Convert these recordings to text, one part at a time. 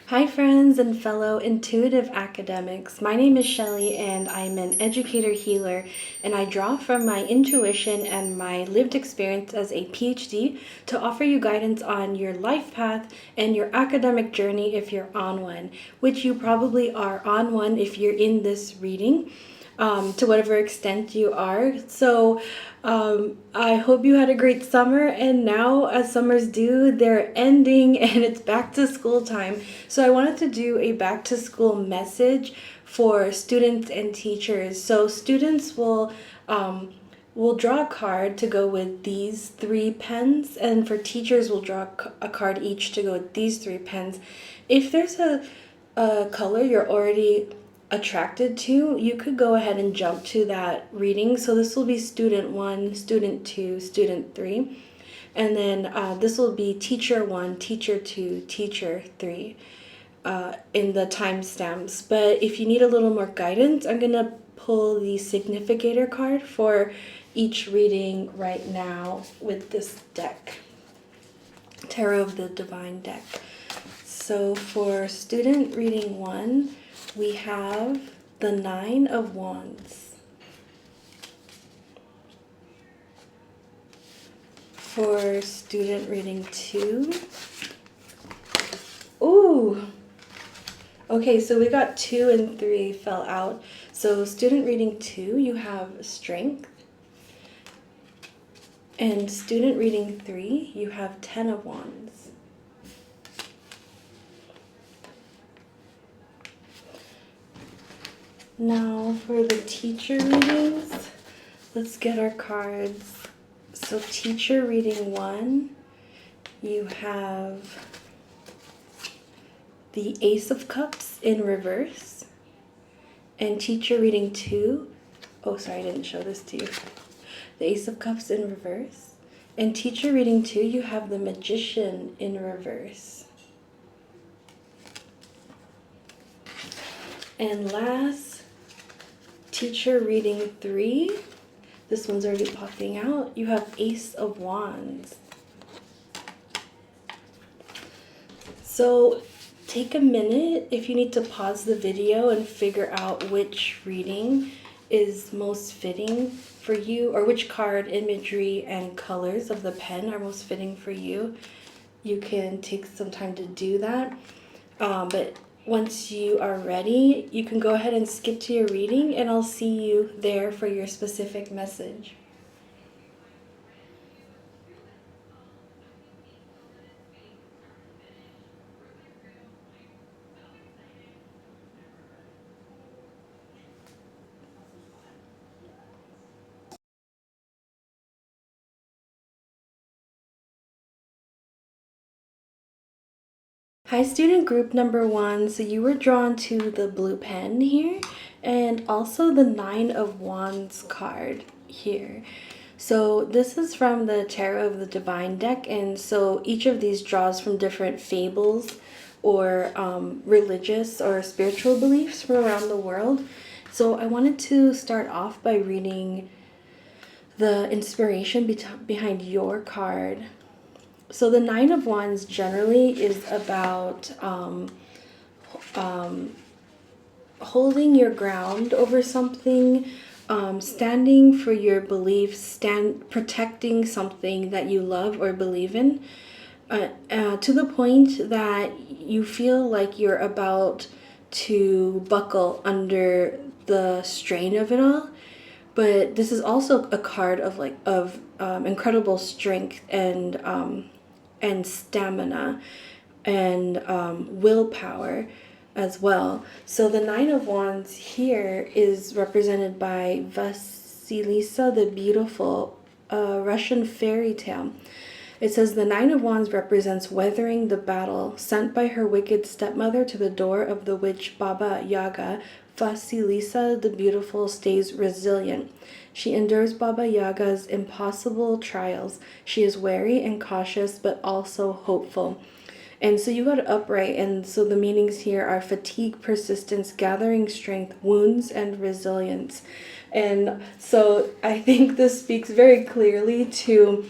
Hi friends and fellow intuitive academics. My name is Shelly and I'm an educator healer, and I draw from my intuition and my lived experience as a PhD to offer you guidance on your life path and your academic journey if you're on one, which you probably are on one if you're in this reading. To whatever extent you are. I hope you had a great summer, and now, as summers do, they're ending and it's back to school time. So, I wanted to do a back to school message for students and teachers. So, students will draw a card to go with these 3 pens, and for teachers, we'll draw a card each to go with these 3 pens. If there's a color you're already attracted to, you could go ahead and jump to that reading. So this will be student 1, student 2, student 3. And then this will be teacher 1, teacher 2, teacher 3 in the timestamps. But if you need a little more guidance, I'm going to pull the significator card for each reading right now with this deck, Tarot of the Divine deck. So for student reading 1, we have the 9 of Wands. For student reading 2, ooh! Okay, so we got 2 and 3 fell out. So student reading 2, you have Strength. And student reading 3, you have 10 of Wands. Now for the teacher readings, let's get our cards. So teacher reading 1, you have the Ace of Cups in reverse. And teacher reading 2, oh sorry, I didn't show this to you. The Ace of Cups in reverse. And teacher reading 2, you have the Magician in reverse. And last, teacher reading 3, this one's already popping out. You have Ace of Wands. So take a minute if you need to pause the video and figure out which reading is most fitting for you, or which card imagery and colors of the pen are most fitting for you. You can take some time to do that. But once you are ready, you can go ahead and skip to your reading, and I'll see you there for your specific message. Hi, student group number 1. So you were drawn to the blue pen here, and also the 9 of Wands card here. So this is from the Tarot of the Divine deck, and so each of these draws from different fables or religious or spiritual beliefs from around the world. So I wanted to start off by reading the inspiration behind your card. So the 9 of Wands generally is about holding your ground over something, standing for your beliefs, protecting something that you love or believe in, to the point that you feel like you're about to buckle under the strain of it all. But this is also a card of incredible strength and stamina and willpower as well. So the 9 of Wands here is represented by Vasilisa the Beautiful, a Russian fairy tale. It says the 9 of Wands represents weathering the battle sent by her wicked stepmother to the door of the witch Baba Yaga. Vasilisa the Beautiful stays resilient. She endures Baba Yaga's impossible trials. She is wary and cautious, but also hopeful. And so you got upright, and so the meanings here are fatigue, persistence, gathering strength, wounds, and resilience. And so I think this speaks very clearly to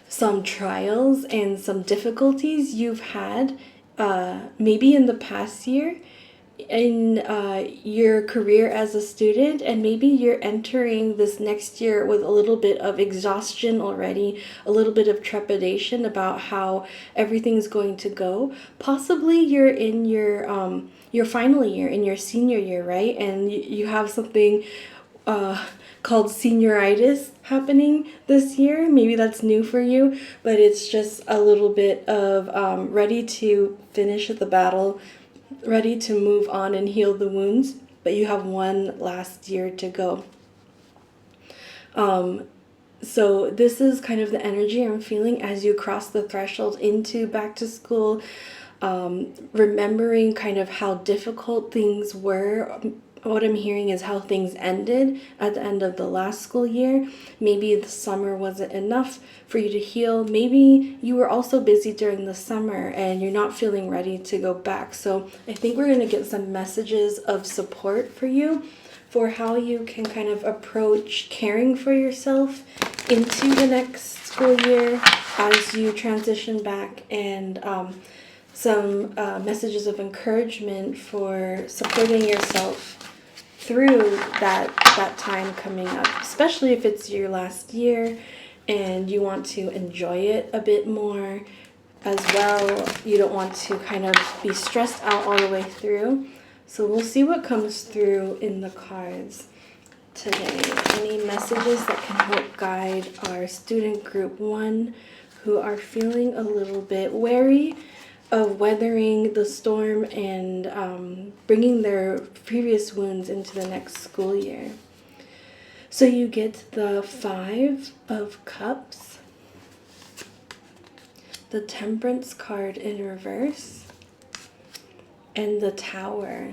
some trials and some difficulties you've had maybe in the past year in your career as a student, and maybe you're entering this next year with a little bit of exhaustion already, a little bit of trepidation about how everything's going to go. Possibly you're in your final year, in your senior year, right? And you have something called senioritis happening this year. Maybe that's new for you, but it's just a little bit of ready to finish the battle, ready to move on and heal the wounds, but you have one last year to go. So this is kind of the energy I'm feeling as you cross the threshold into back to school, remembering kind of how difficult things were. What I'm hearing is how things ended at the end of the last school year. Maybe the summer wasn't enough for you to heal. Maybe you were also busy during the summer and you're not feeling ready to go back. So I think we're going to get some messages of support for you for how you can kind of approach caring for yourself into the next school year as you transition back, and some messages of encouragement for supporting yourself through that time coming up, especially if it's your last year and you want to enjoy it a bit more as well. You don't want to kind of be stressed out all the way through. So we'll see what comes through in the cards today. Any messages that can help guide our student group 1 who are feeling a little bit wary of weathering the storm and bringing their previous wounds into the next school year. So you get the 5 of Cups, the Temperance card in reverse, and the Tower.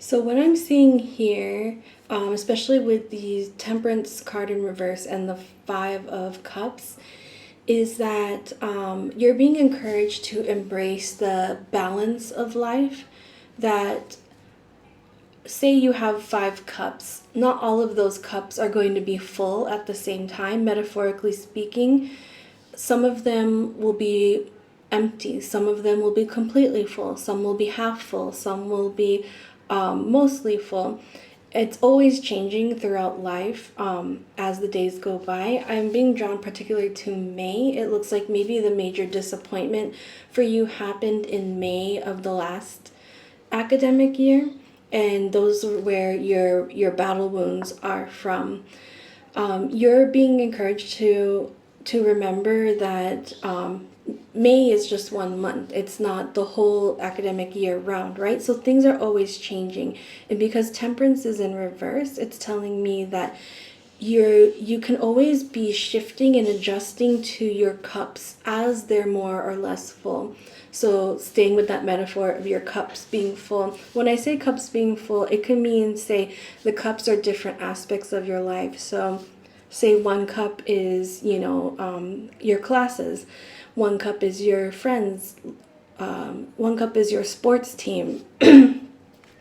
So what I'm seeing here, especially with the Temperance card in reverse and the 5 of Cups, is that you're being encouraged to embrace the balance of life. That, say you have 5 cups, not all of those cups are going to be full at the same time, metaphorically speaking. Some of them will be empty, some of them will be completely full, some will be half full, some will be mostly full. It's always changing throughout life as the days go by. I'm being drawn particularly to May. It looks like maybe the major disappointment for you happened in May of the last academic year, and those are where your battle wounds are from. You're being encouraged to remember that May is just 1 month. It's not the whole academic year round, right? So things are always changing. And because Temperance is in reverse, it's telling me that you can always be shifting and adjusting to your cups as they're more or less full. So staying with that metaphor of your cups being full. When I say cups being full, it can mean, say, the cups are different aspects of your life. So say 1 cup is, your classes. 1 cup is your friends. 1 cup is your sports team.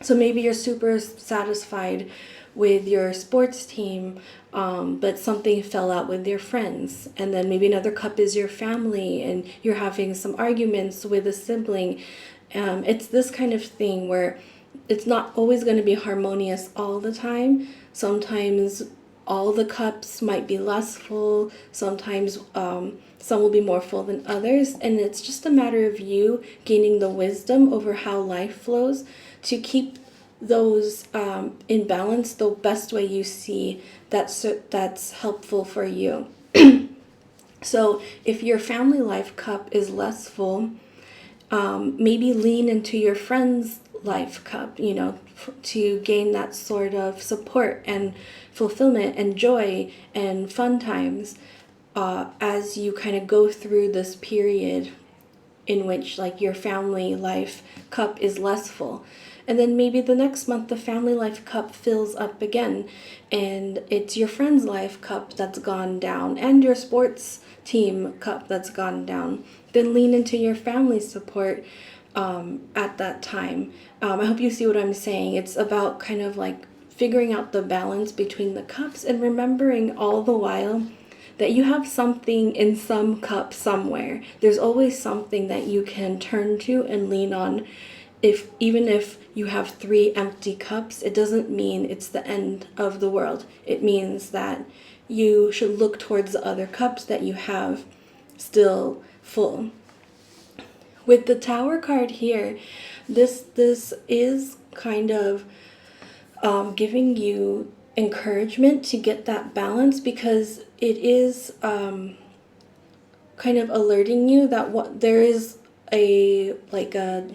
So maybe you're super satisfied with your sports team, but something fell out with your friends. And then maybe another cup is your family and you're having some arguments with a sibling. It's this kind of thing where it's not always going to be harmonious all the time. Sometimes all the cups might be less full. Sometimes some will be more full than others. And it's just a matter of you gaining the wisdom over how life flows to keep those in balance the best way you see that's helpful for you. So if your family life cup is less full, maybe lean into your friend's life cup, to gain that sort of support and fulfillment and joy and fun times as you kind of go through this period in which your family life cup is less full. And then maybe the next month the family life cup fills up again and it's your friend's life cup that's gone down and your sports team cup that's gone down. Then lean into your family support at that time. I hope you see what I'm saying. It's about kind of like figuring out the balance between the cups and remembering all the while that you have something in some cup somewhere. There's always something that you can turn to and lean on. If even if you have 3 empty cups, it doesn't mean it's the end of the world. It means that you should look towards the other cups that you have still full. With the Tower card here, this is kind of giving you encouragement to get that balance, because it is kind of alerting you that what there is a like a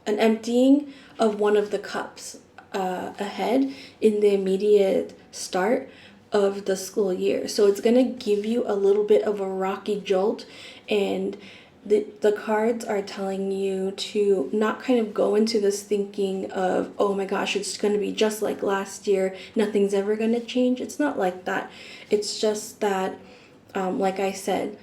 an emptying of one of the cups ahead in the immediate start of the school year. So it's going to give you a little bit of a rocky jolt, and the cards are telling you to not kind of go into this thinking of, oh my gosh, it's going to be just like last year, nothing's ever going to change. It's not like that. It's just that, like I said,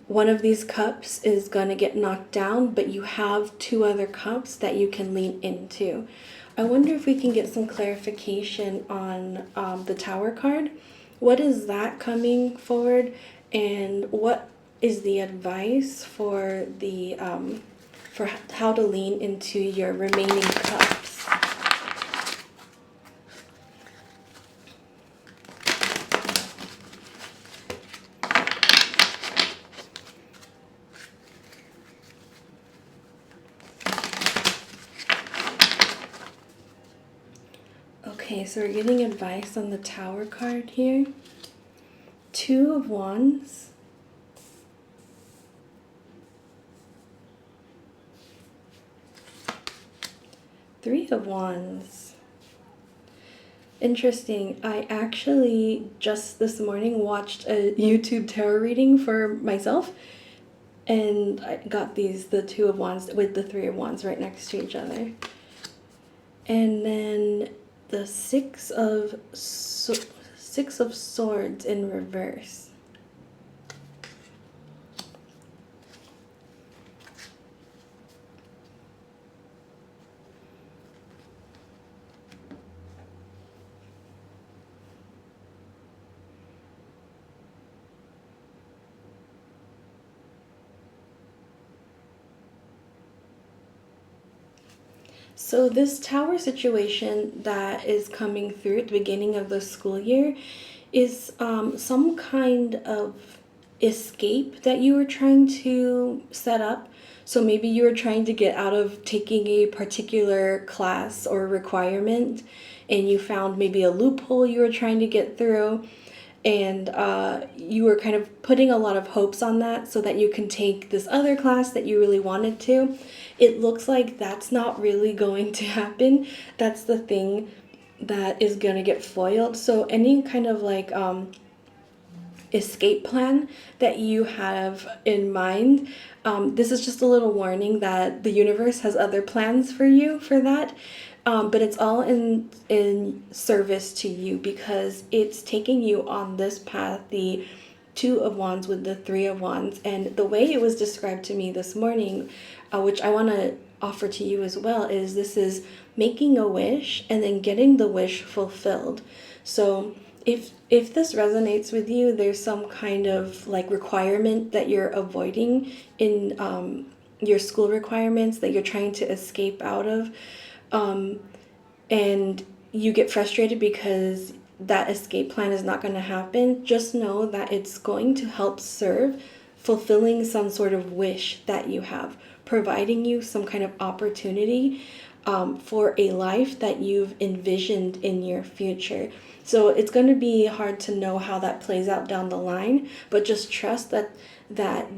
one of these cups is going to get knocked down, but you have 2 other cups that you can lean into. I wonder if we can get some clarification on the Tower card. What is that coming forward, and what is the advice for the for how to lean into your remaining cups? Okay, so we're getting advice on the Tower card here. 2 of Wands. Three of Wands. Interesting. I actually just this morning watched a YouTube tarot reading for myself, and I got the 2 of Wands with the 3 of Wands right next to each other. And then the Six of Swords in reverse. So this Tower situation that is coming through at the beginning of the school year is some kind of escape that you were trying to set up. So maybe you were trying to get out of taking a particular class or requirement, and you found maybe a loophole you were trying to get through, and you were kind of putting a lot of hopes on that so that you can take this other class that you really wanted to. It looks like that's not really going to happen. That's the thing that is going to get foiled. So any kind of like escape plan that you have in mind, this is just a little warning that the universe has other plans for you for that. But it's all in service to you, because it's taking you on this path, the 2 of Wands with the 3 of Wands. And the way it was described to me this morning, which I want to offer to you as well, is this is making a wish and then getting the wish fulfilled. So if this resonates with you, there's some kind of like requirement that you're avoiding in your school requirements that you're trying to escape out of, and you get frustrated because that escape plan is not going to happen, just know that it's going to help serve fulfilling some sort of wish that you have, providing you some kind of opportunity for a life that you've envisioned in your future. So it's going to be hard to know how that plays out down the line, but just trust that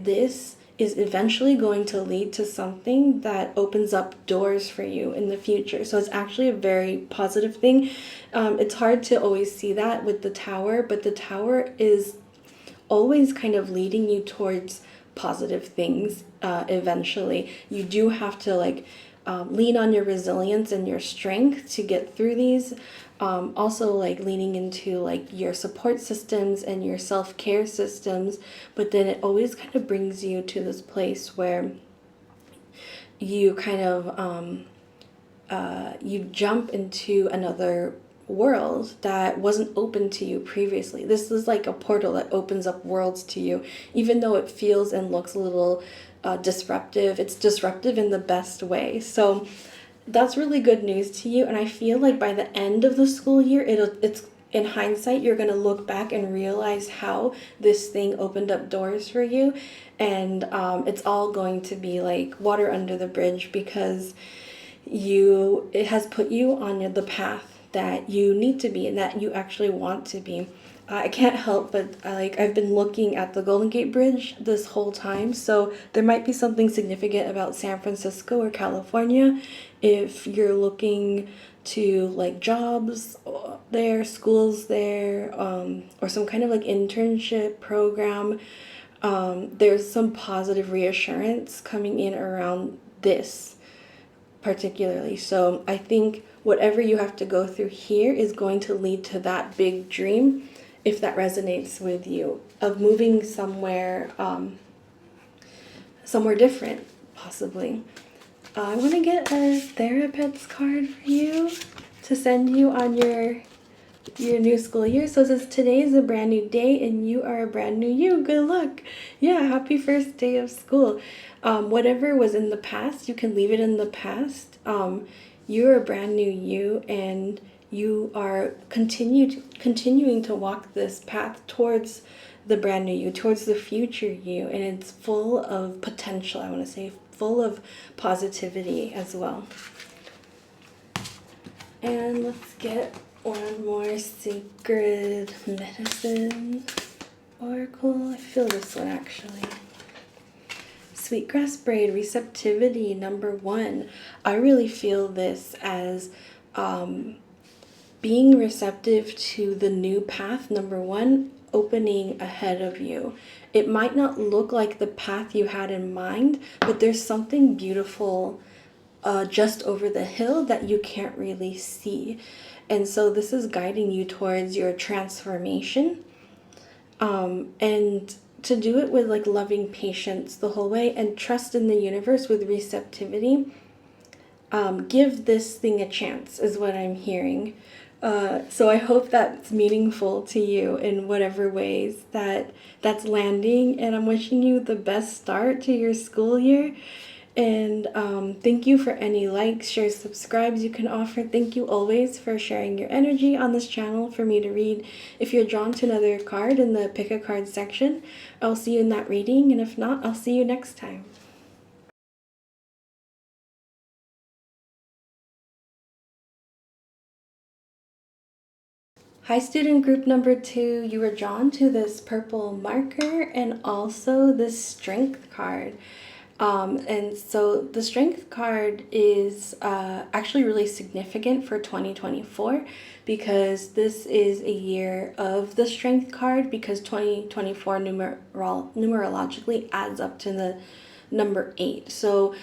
this is eventually going to lead to something that opens up doors for you in the future. So it's actually a very positive thing. It's hard to always see that with the Tower, but the Tower is always kind of leading you towards positive things eventually. You do have to lean on your resilience and your strength to get through these. Also leaning into your support systems and your self-care systems, but then it always kind of brings you to this place where you kind of you jump into another world that wasn't open to you previously. This is like a portal that opens up worlds to you, even though it feels and looks a little disruptive. It's disruptive in the best way. So that's really good news to you. And I feel like by the end of the school year, it's in hindsight, you're going to look back and realize how this thing opened up doors for you. And it's all going to be like water under the bridge, because it has put you on the path that you need to be and that you actually want to be. I can't help but I've been looking at the Golden Gate Bridge this whole time, so there might be something significant about San Francisco or California if you're looking to like jobs there, schools there, or some kind of like internship program. There's some positive reassurance coming in around this particularly. So I think whatever you have to go through here is going to lead to that big dream, if that resonates with you, of moving somewhere somewhere different, possibly. I want to get a therapist's card for you to send you on your new school year. So it says today is a brand new day and you are a brand new you. Good luck. Yeah, happy first day of school. Whatever was in the past, you can leave it in the past. You're a brand new you, and you are continuing to walk this path towards the brand new you, towards the future you, and it's full of potential. I want to say full of positivity as well. And let's get one more sacred medicine oracle. I feel this one actually. Sweetgrass braid, receptivity, number 1. I really feel this as being receptive to the new path, number 1, opening ahead of you. It might not look like the path you had in mind, but there's something beautiful just over the hill that you can't really see. And so this is guiding you towards your transformation. And to do it with like loving patience the whole way, and trust in the universe with receptivity. Give this thing a chance is what I'm hearing. So I hope that's meaningful to you in whatever ways that's landing, and I'm wishing you the best start to your school year. And thank you for any likes, shares, subscribes you can offer. Thank you always for sharing your energy on this channel for me to read. If you're drawn to another card in the pick a card section, I'll see you in that reading, and if not, I'll see you next time. Hi, student group number 2. You were drawn to this purple marker and also this strength card. And so the strength card is actually really significant for 2024, because this is a year of the strength card, because 2024 numerologically adds up to the number 8. So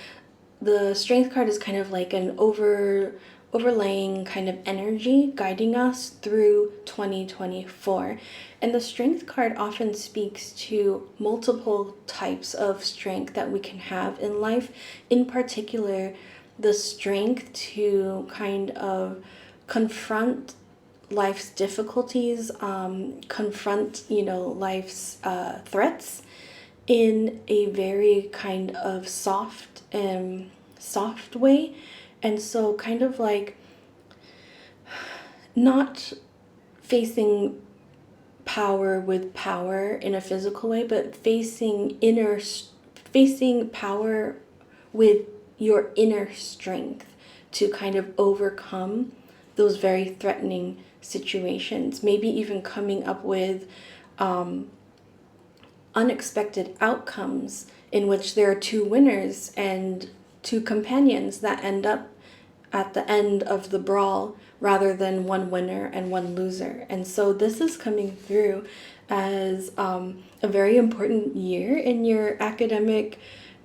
the strength card is kind of like an overlaying kind of energy guiding us through 2024. And the strength card often speaks to multiple types of strength that we can have in life. In particular, the strength to kind of confront life's difficulties, confront, life's threats in a very kind of soft way. And so kind of like not facing power with power in a physical way, but facing power with your inner strength to kind of overcome those very threatening situations. Maybe even coming up with unexpected outcomes in which there are 2 winners and 2 companions that end up at the end of the brawl, rather than 1 winner and 1 loser. And so this is coming through as a very important year in your academic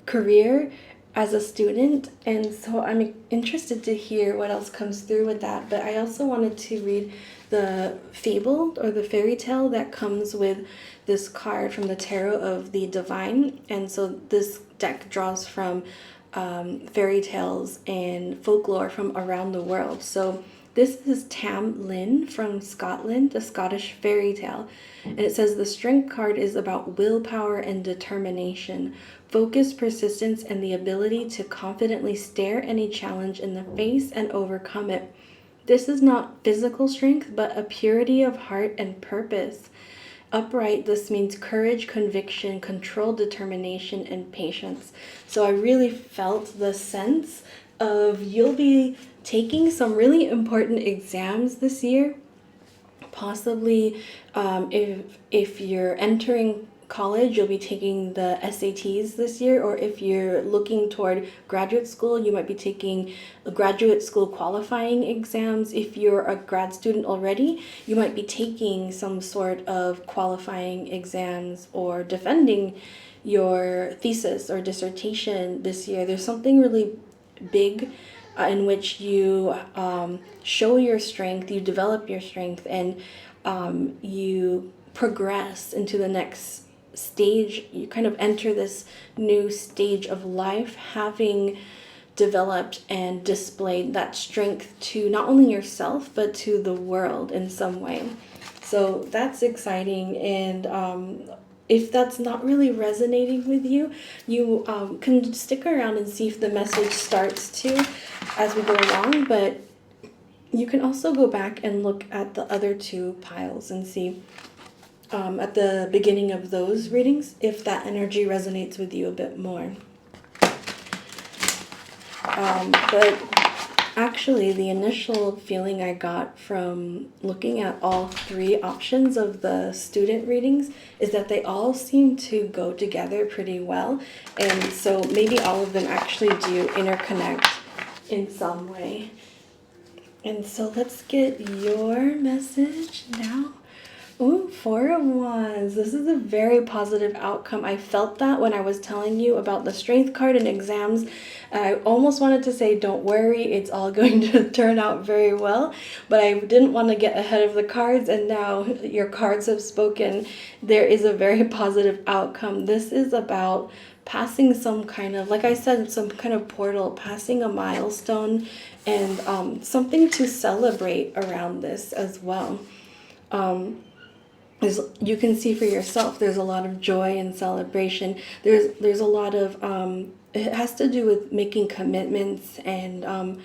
career as a student. And so I'm interested to hear what else comes through with that. But I also wanted to read the fable or the fairy tale that comes with this card from the Tarot of the Divine. And so this deck draws from fairy tales and folklore from around the world. So this is Tam Lin from Scotland, a Scottish fairy tale. And it says the strength card is about willpower and determination, focus, persistence, and the ability to confidently stare any challenge in the face and overcome it. This is not physical strength, but a purity of heart and purpose. Upright, this means courage, conviction, control, determination, and patience. So I really felt the sense of you'll be taking some really important exams this year. Possibly, if you're entering college, you'll be taking the SATs this year, or if you're looking toward graduate school, you might be taking graduate school qualifying exams. If you're a grad student already, you might be taking some sort of qualifying exams or defending your thesis or dissertation this year. There's something really big in which you show your strength, you develop your strength, and you progress into the next stage. You kind of enter this new stage of life having developed and displayed that strength to not only yourself but to the world in some way. So that's exciting. And if that's not really resonating with you, you can stick around and see if the message starts to as we go along. But you can also go back and look at the other two piles and see at the beginning of those readings if that energy resonates with you a bit more. But actually, the initial feeling I got from looking at all three options of the student readings is that they all seem to go together pretty well. And so maybe all of them actually do interconnect in some way. And so let's get your message now. Ooh, 4 of Wands. This is a very positive outcome. I felt that when I was telling you about the strength card and exams. I almost wanted to say, don't worry, it's all going to turn out very well. But I didn't want to get ahead of the cards, and now your cards have spoken. There is a very positive outcome. This is about passing some kind of, like I said, some kind of portal, passing a milestone, and something to celebrate around this as well. As you can see for yourself, there's a lot of joy and celebration. There's a lot of it has to do with making commitments and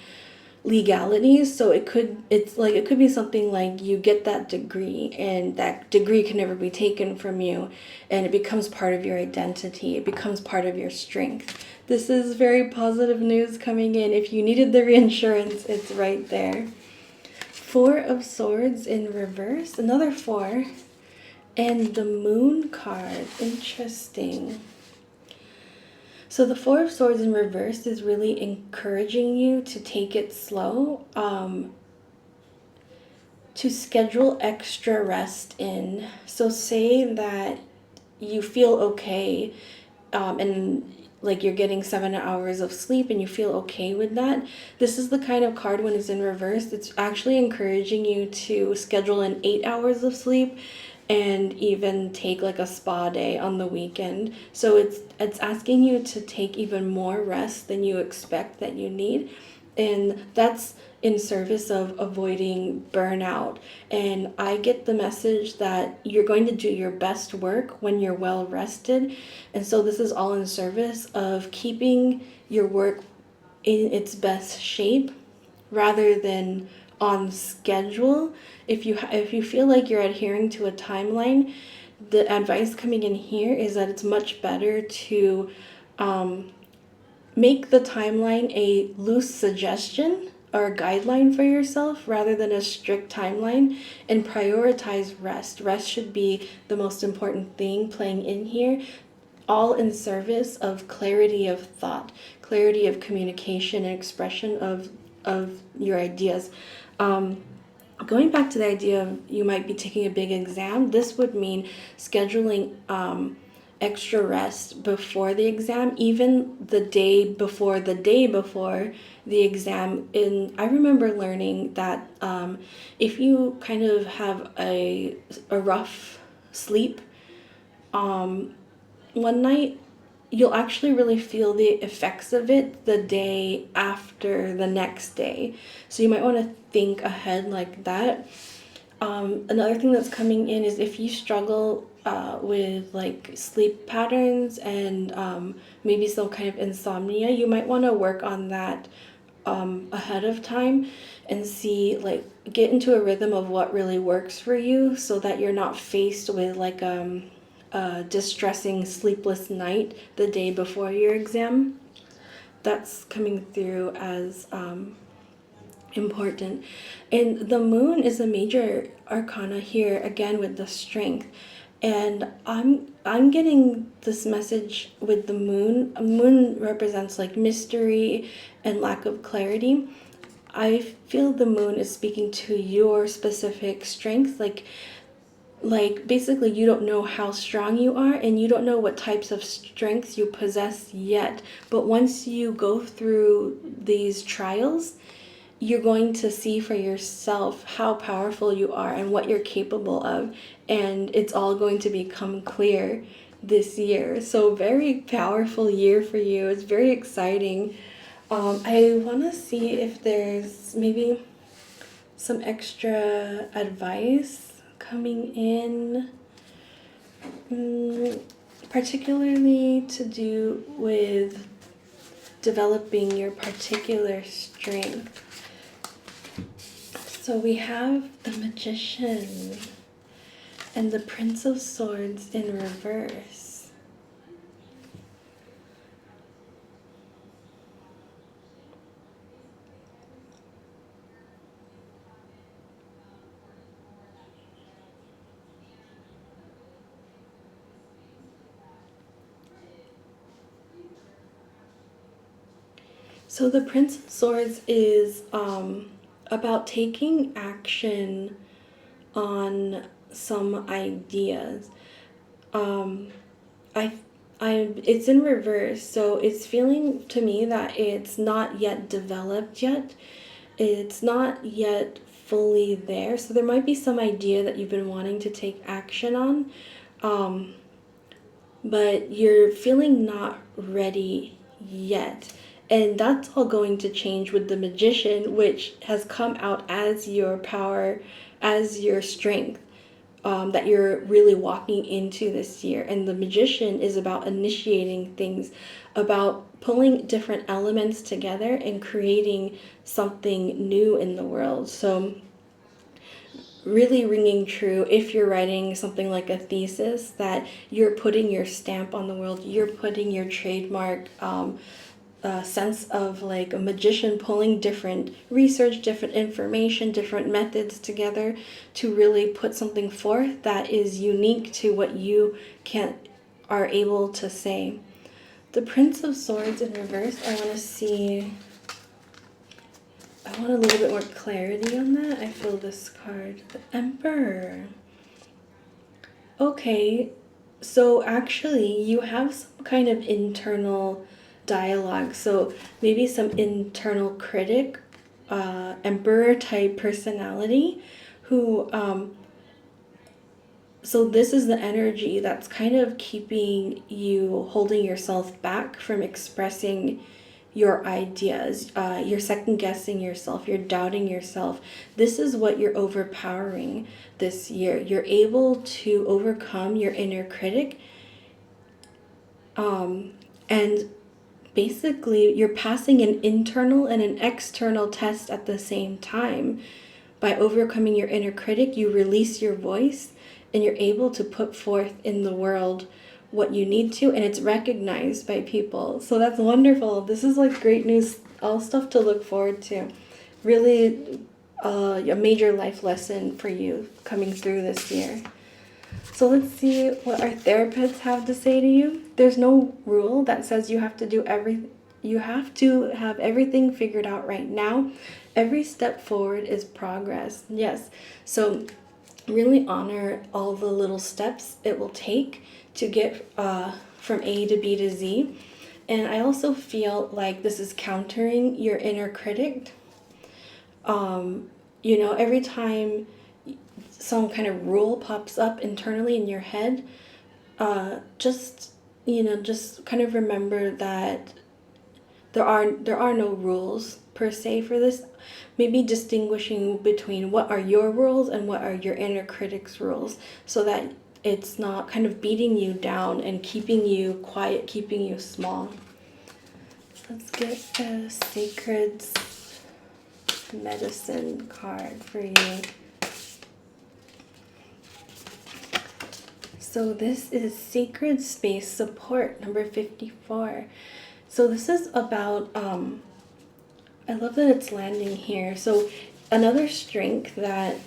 legalities. So it could be something like you get that degree, and that degree can never be taken from you, and it becomes part of your identity. It becomes part of your strength. This is very positive news coming in. If you needed the reinsurance, it's right there. 4 of Swords in reverse, another 4. And the Moon card, interesting. So the 4 of Swords in reverse is really encouraging you to take it slow, to schedule extra rest in. So say that you feel okay, and like you're getting 7 hours of sleep and you feel okay with that. This is the kind of card when it's in reverse, it's actually encouraging you to schedule in 8 hours of sleep and even take like a spa day on the weekend. So it's asking you to take even more rest than you expect that you need. And that's in service of avoiding burnout. And I get the message that you're going to do your best work when you're well rested. And so this is all in service of keeping your work in its best shape rather than on schedule. If you feel like you're adhering to a timeline, the advice coming in here is that it's much better to make the timeline a loose suggestion or a guideline for yourself rather than a strict timeline, and prioritize rest. Rest should be the most important thing playing in here, all in service of clarity of thought, clarity of communication and expression of your ideas. Going back to the idea of you might be taking a big exam, this would mean scheduling extra rest before the exam, even the day before the exam. And I remember learning that if you kind of have a rough sleep one night, you'll actually really feel the effects of it the day after the next day. So you might want to think ahead like that. Another thing that's coming in is if you struggle with like sleep patterns and maybe some kind of insomnia, you might want to work on that ahead of time and see, like, get into a rhythm of what really works for you so that you're not faced with like a distressing sleepless night the day before your exam. That's coming through as important. And the moon is a major arcana here again with the strength. And I'm getting this message with the moon. A moon represents like mystery and lack of clarity. I feel the moon is speaking to your specific strength, like basically you don't know how strong you are and you don't know what types of strengths you possess yet. But once you go through these trials, you're going to see for yourself how powerful you are and what you're capable of, and it's all going to become clear this year. So very powerful year for you. It's very exciting. I want to see if there's maybe some extra advice coming in, particularly to do with developing your particular strength. So we have the Magician and the Prince of Swords in reverse. So the Prince of Swords is about taking action on some ideas. Um, I, it's in reverse, so it's feeling to me that it's not yet developed yet. It's not yet fully there. So there might be some idea that you've been wanting to take action on, but you're feeling not ready yet. And that's all going to change with the Magician, which has come out as your power, as your strength, that you're really walking into this year. And the Magician is about initiating things, about pulling different elements together and creating something new in the world. So really ringing true if you're writing something like a thesis, that you're putting your stamp on the world, you're putting your trademark sense of like a magician pulling different research, different information, different methods together to really put something forth that is unique to what you are able to say. The Prince of Swords in reverse, I want a little bit more clarity on that. I feel this card. The Emperor. Okay, so actually you have some kind of internal dialogue. So maybe some internal critic, emperor type personality who, so this is the energy that's kind of keeping you, holding yourself back from expressing your ideas. You're second guessing yourself, you're doubting yourself. This is what you're overpowering this year. You're able to overcome your inner critic, and basically you're passing an internal and an external test at the same time. By overcoming your inner critic, you release your voice and you're able to put forth in the world what you need to, and it's recognized by people. So that's wonderful. This is like great news, all stuff to look forward to. Really a major life lesson for you coming through this year. So let's see what our therapists have to say to you. There's no rule that says you have to have everything figured out right now. Every step forward is progress. Yes. So really honor all the little steps it will take to get from A to B to Z. And I also feel like this is countering your inner critic. Every time some kind of rule pops up internally in your head, just just kind of remember that there are no rules per se for this. Maybe distinguishing between what are your rules and what are your inner critic's rules, so that it's not kind of beating you down and keeping you quiet, keeping you small. Let's get a sacred medicine card for you. So this is Sacred Space Support, number 54. So this is about, I love that it's landing here. So another strength that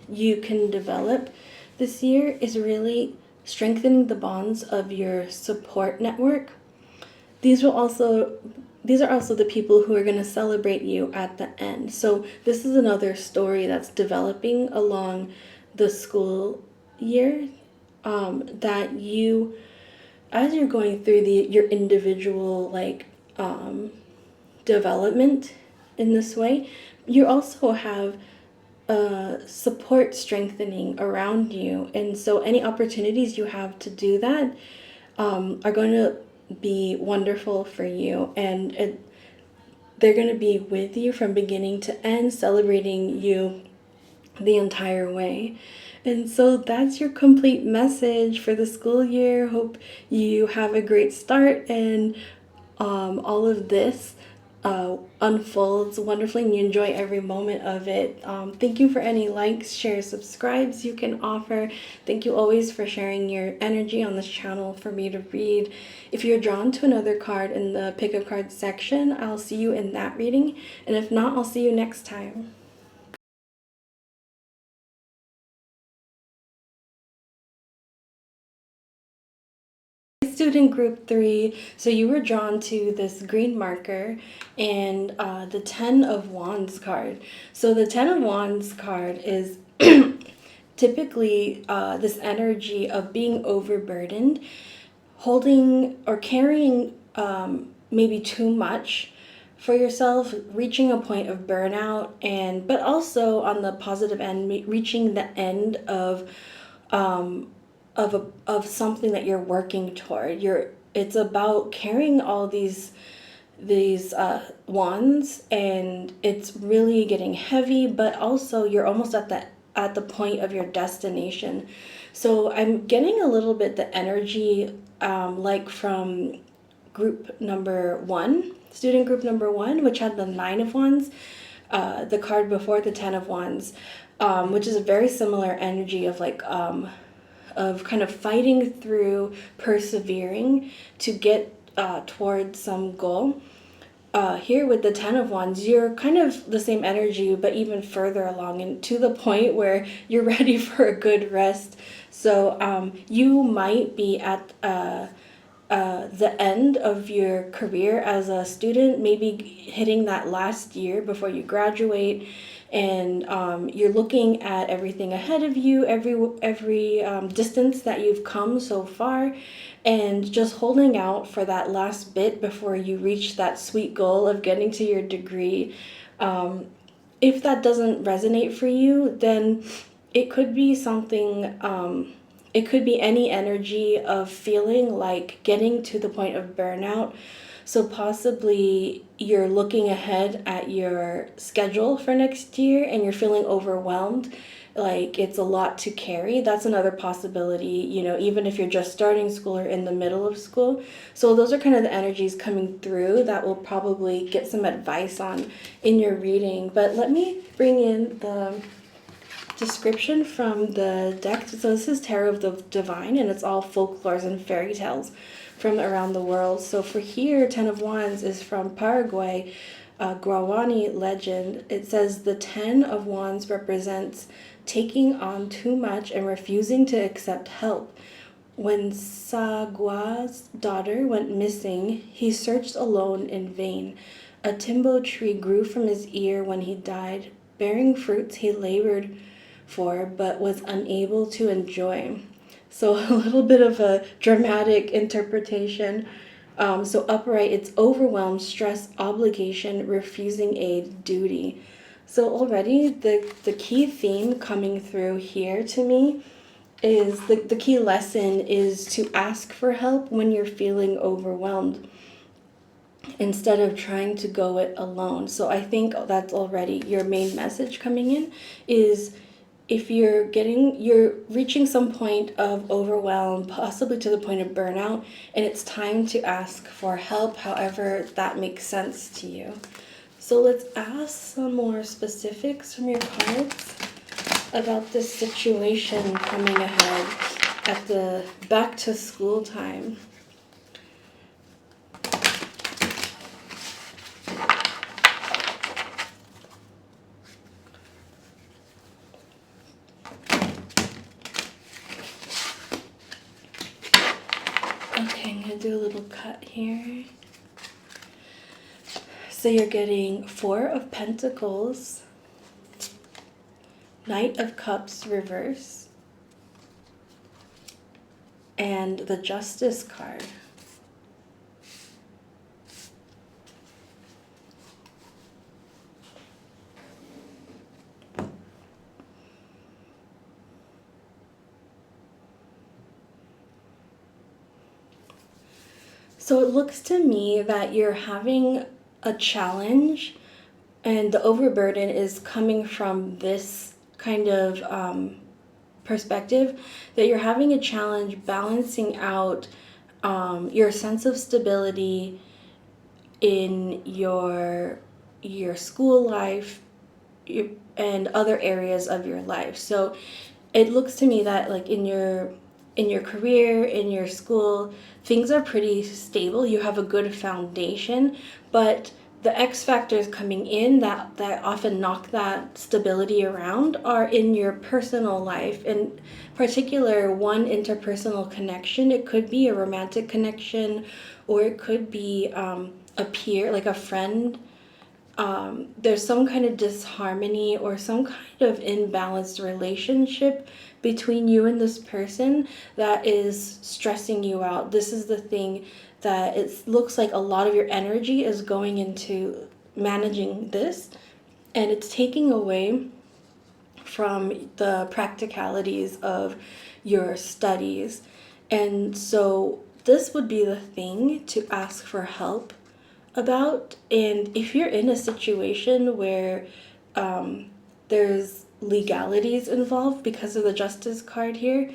you can develop this year is really strengthening the bonds of your support network. These are also the people who are going to celebrate you at the end. So this is another story that's developing along the school year, that you, as you're going through your individual development in this way, you also have support strengthening around you. And so any opportunities you have to do that are going to be wonderful for you. And they're going to be with you from beginning to end, celebrating you the entire way. And so that's your complete message for the school year. Hope you have a great start, and all of this unfolds wonderfully and you enjoy every moment of it. Thank you for any likes, shares, subscribes you can offer. Thank you always for sharing your energy on this channel for me to read. If you're drawn to another card in the pick a card section, I'll see you in that reading. And if not, I'll see you next time. Student group 3, so you were drawn to this green marker and the 10 of Wands card. So the 10 of Wands card is typically this energy of being overburdened, holding or carrying maybe too much for yourself, reaching a point of burnout, but also on the positive end, reaching the end of something that you're working toward. It's about carrying all these wands, and it's really getting heavy, but also you're almost at the point of your destination. So I'm getting a little bit the energy like from group number 1, student group number 1, which had the 9 of Wands, the card before the 10 of Wands, which is a very similar energy of of kind of fighting through, persevering to get towards some goal. Here with the 10 of Wands, you're kind of the same energy, but even further along, and to the point where you're ready for a good rest. So you might be at the end of your career as a student, maybe hitting that last year before you graduate, and you're looking at everything ahead of you, every distance that you've come so far, and just holding out for that last bit before you reach that sweet goal of getting to your degree. If that doesn't resonate for you, then it could be something, it could be any energy of feeling like getting to the point of burnout. So possibly you're looking ahead at your schedule for next year and you're feeling overwhelmed, like it's a lot to carry. That's another possibility, even if you're just starting school or in the middle of school. So those are kind of the energies coming through that will probably get some advice on in your reading. But let me bring in the description from the deck. So this is Tarot of the Divine, and it's all folklores and fairy tales from around the world. So for here, 10 of Wands is from Paraguay, Guarani legend. It says the 10 of Wands represents taking on too much and refusing to accept help. When Sagua's daughter went missing, he searched alone in vain. A timbo tree grew from his ear when he died, bearing fruits he labored for but was unable to enjoy. So a little bit of a dramatic interpretation. So upright, it's overwhelmed, stress, obligation, refusing aid, duty. So already the key theme coming through here to me is the key lesson is to ask for help when you're feeling overwhelmed instead of trying to go it alone. So I think that's already your main message coming in is if you're reaching some point of overwhelm, possibly to the point of burnout, and it's time to ask for help, however that makes sense to you. So let's ask some more specifics from your cards about this situation coming ahead at the back to school time. Okay, I'm going to do a little cut here. So you're getting Four of Pentacles, Knight of Cups reverse, and the Justice card. So it looks to me that you're having a challenge, and the overburden is coming from this kind of perspective that you're having a challenge balancing out your sense of stability in your school life and other areas of your life. So it looks to me that like in your career, in your school, things are pretty stable. You have a good foundation, but the X factors coming in that often knock that stability around are in your personal life. In particular, one interpersonal connection. It could be a romantic connection, or it could be a peer, like a friend. There's some kind of disharmony or some kind of imbalanced relationship between you and this person that is stressing you out. This is the thing that it looks like a lot of your energy is going into managing this, and it's taking away from the practicalities of your studies. And so this would be the thing to ask for help about. And if you're in a situation where there's legalities involved because of the Justice card here,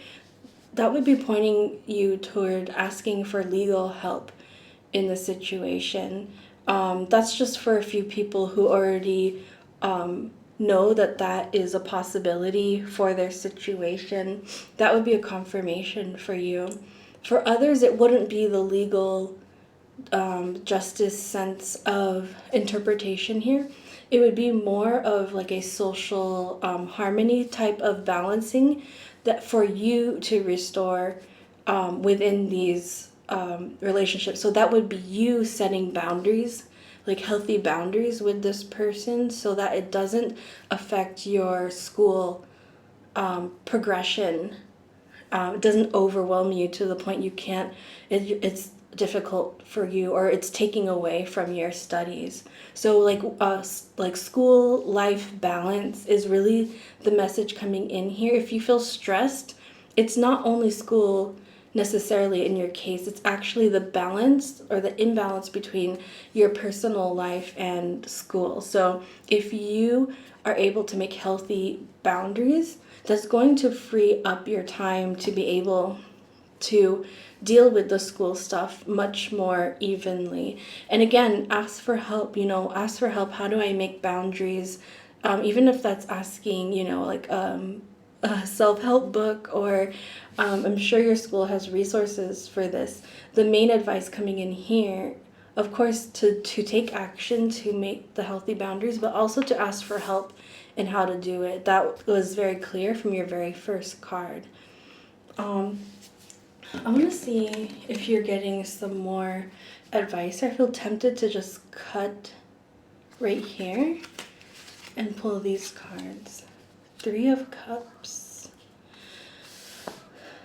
that would be pointing you toward asking for legal help in the situation. That's just for a few people who already know that that is a possibility for their situation. That would be a confirmation for you. For others, it wouldn't be the legal justice sense of interpretation here. It would be more of like a social harmony type of balancing that for you to restore within these relationships. So that would be you setting boundaries, like healthy boundaries with this person, so that it doesn't affect your school progression. It doesn't overwhelm you to the point you can't, it's difficult for you, or it's taking away from your studies. So like school life balance is really the message coming in here. If you feel stressed, it's not only school necessarily in your case, it's actually the balance or the imbalance between your personal life and school. So if you are able to make healthy boundaries, that's going to free up your time to be able to deal with the school stuff much more evenly. And again, ask for help, ask for help. How do I make boundaries? Even if that's asking, like a self-help book, or I'm sure your school has resources for this. The main advice coming in here, of course, to take action to make the healthy boundaries, but also to ask for help in how to do it. That was very clear from your very first card. I want to see if you're getting some more advice. I feel tempted to just cut right here and pull these cards. Three of Cups.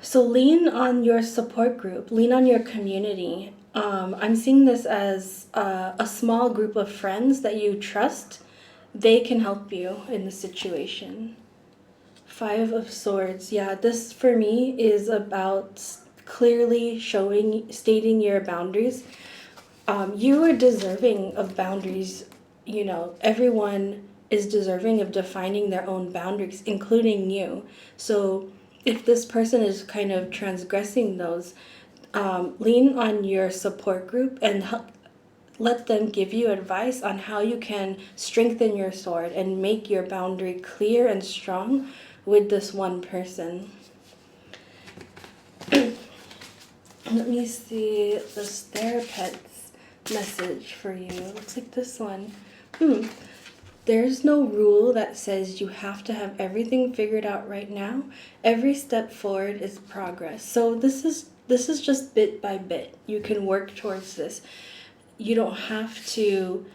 So lean on your support group. Lean on your community. I'm seeing this as a small group of friends that you trust. They can help you in the situation. Five of Swords. Yeah, this for me is about clearly stating your boundaries. You are deserving of boundaries. You know, everyone is deserving of defining their own boundaries, including you. So if this person is kind of transgressing those, lean on your support group and let them give you advice on how you can strengthen your sword and make your boundary clear and strong with this one person. Let me see this therapist's message for you. Looks like this one. There's no rule that says you have to have everything figured out right now. Every step forward is progress. So this is just bit by bit. You can work towards this. You don't have to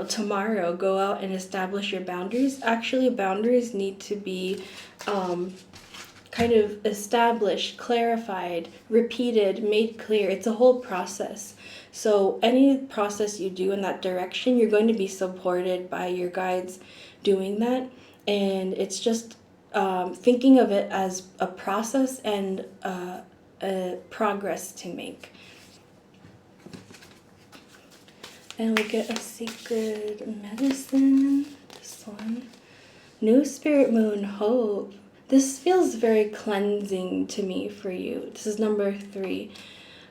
tomorrow go out and establish your boundaries. Actually, boundaries need to be kind of established, clarified, repeated, made clear. It's a whole process. So any process you do in that direction, you're going to be supported by your guides doing that. And it's just thinking of it as a process and a progress to make. And we get a sacred medicine. This one. New Spirit Moon Hope. This feels very cleansing to me for you. This is number 3.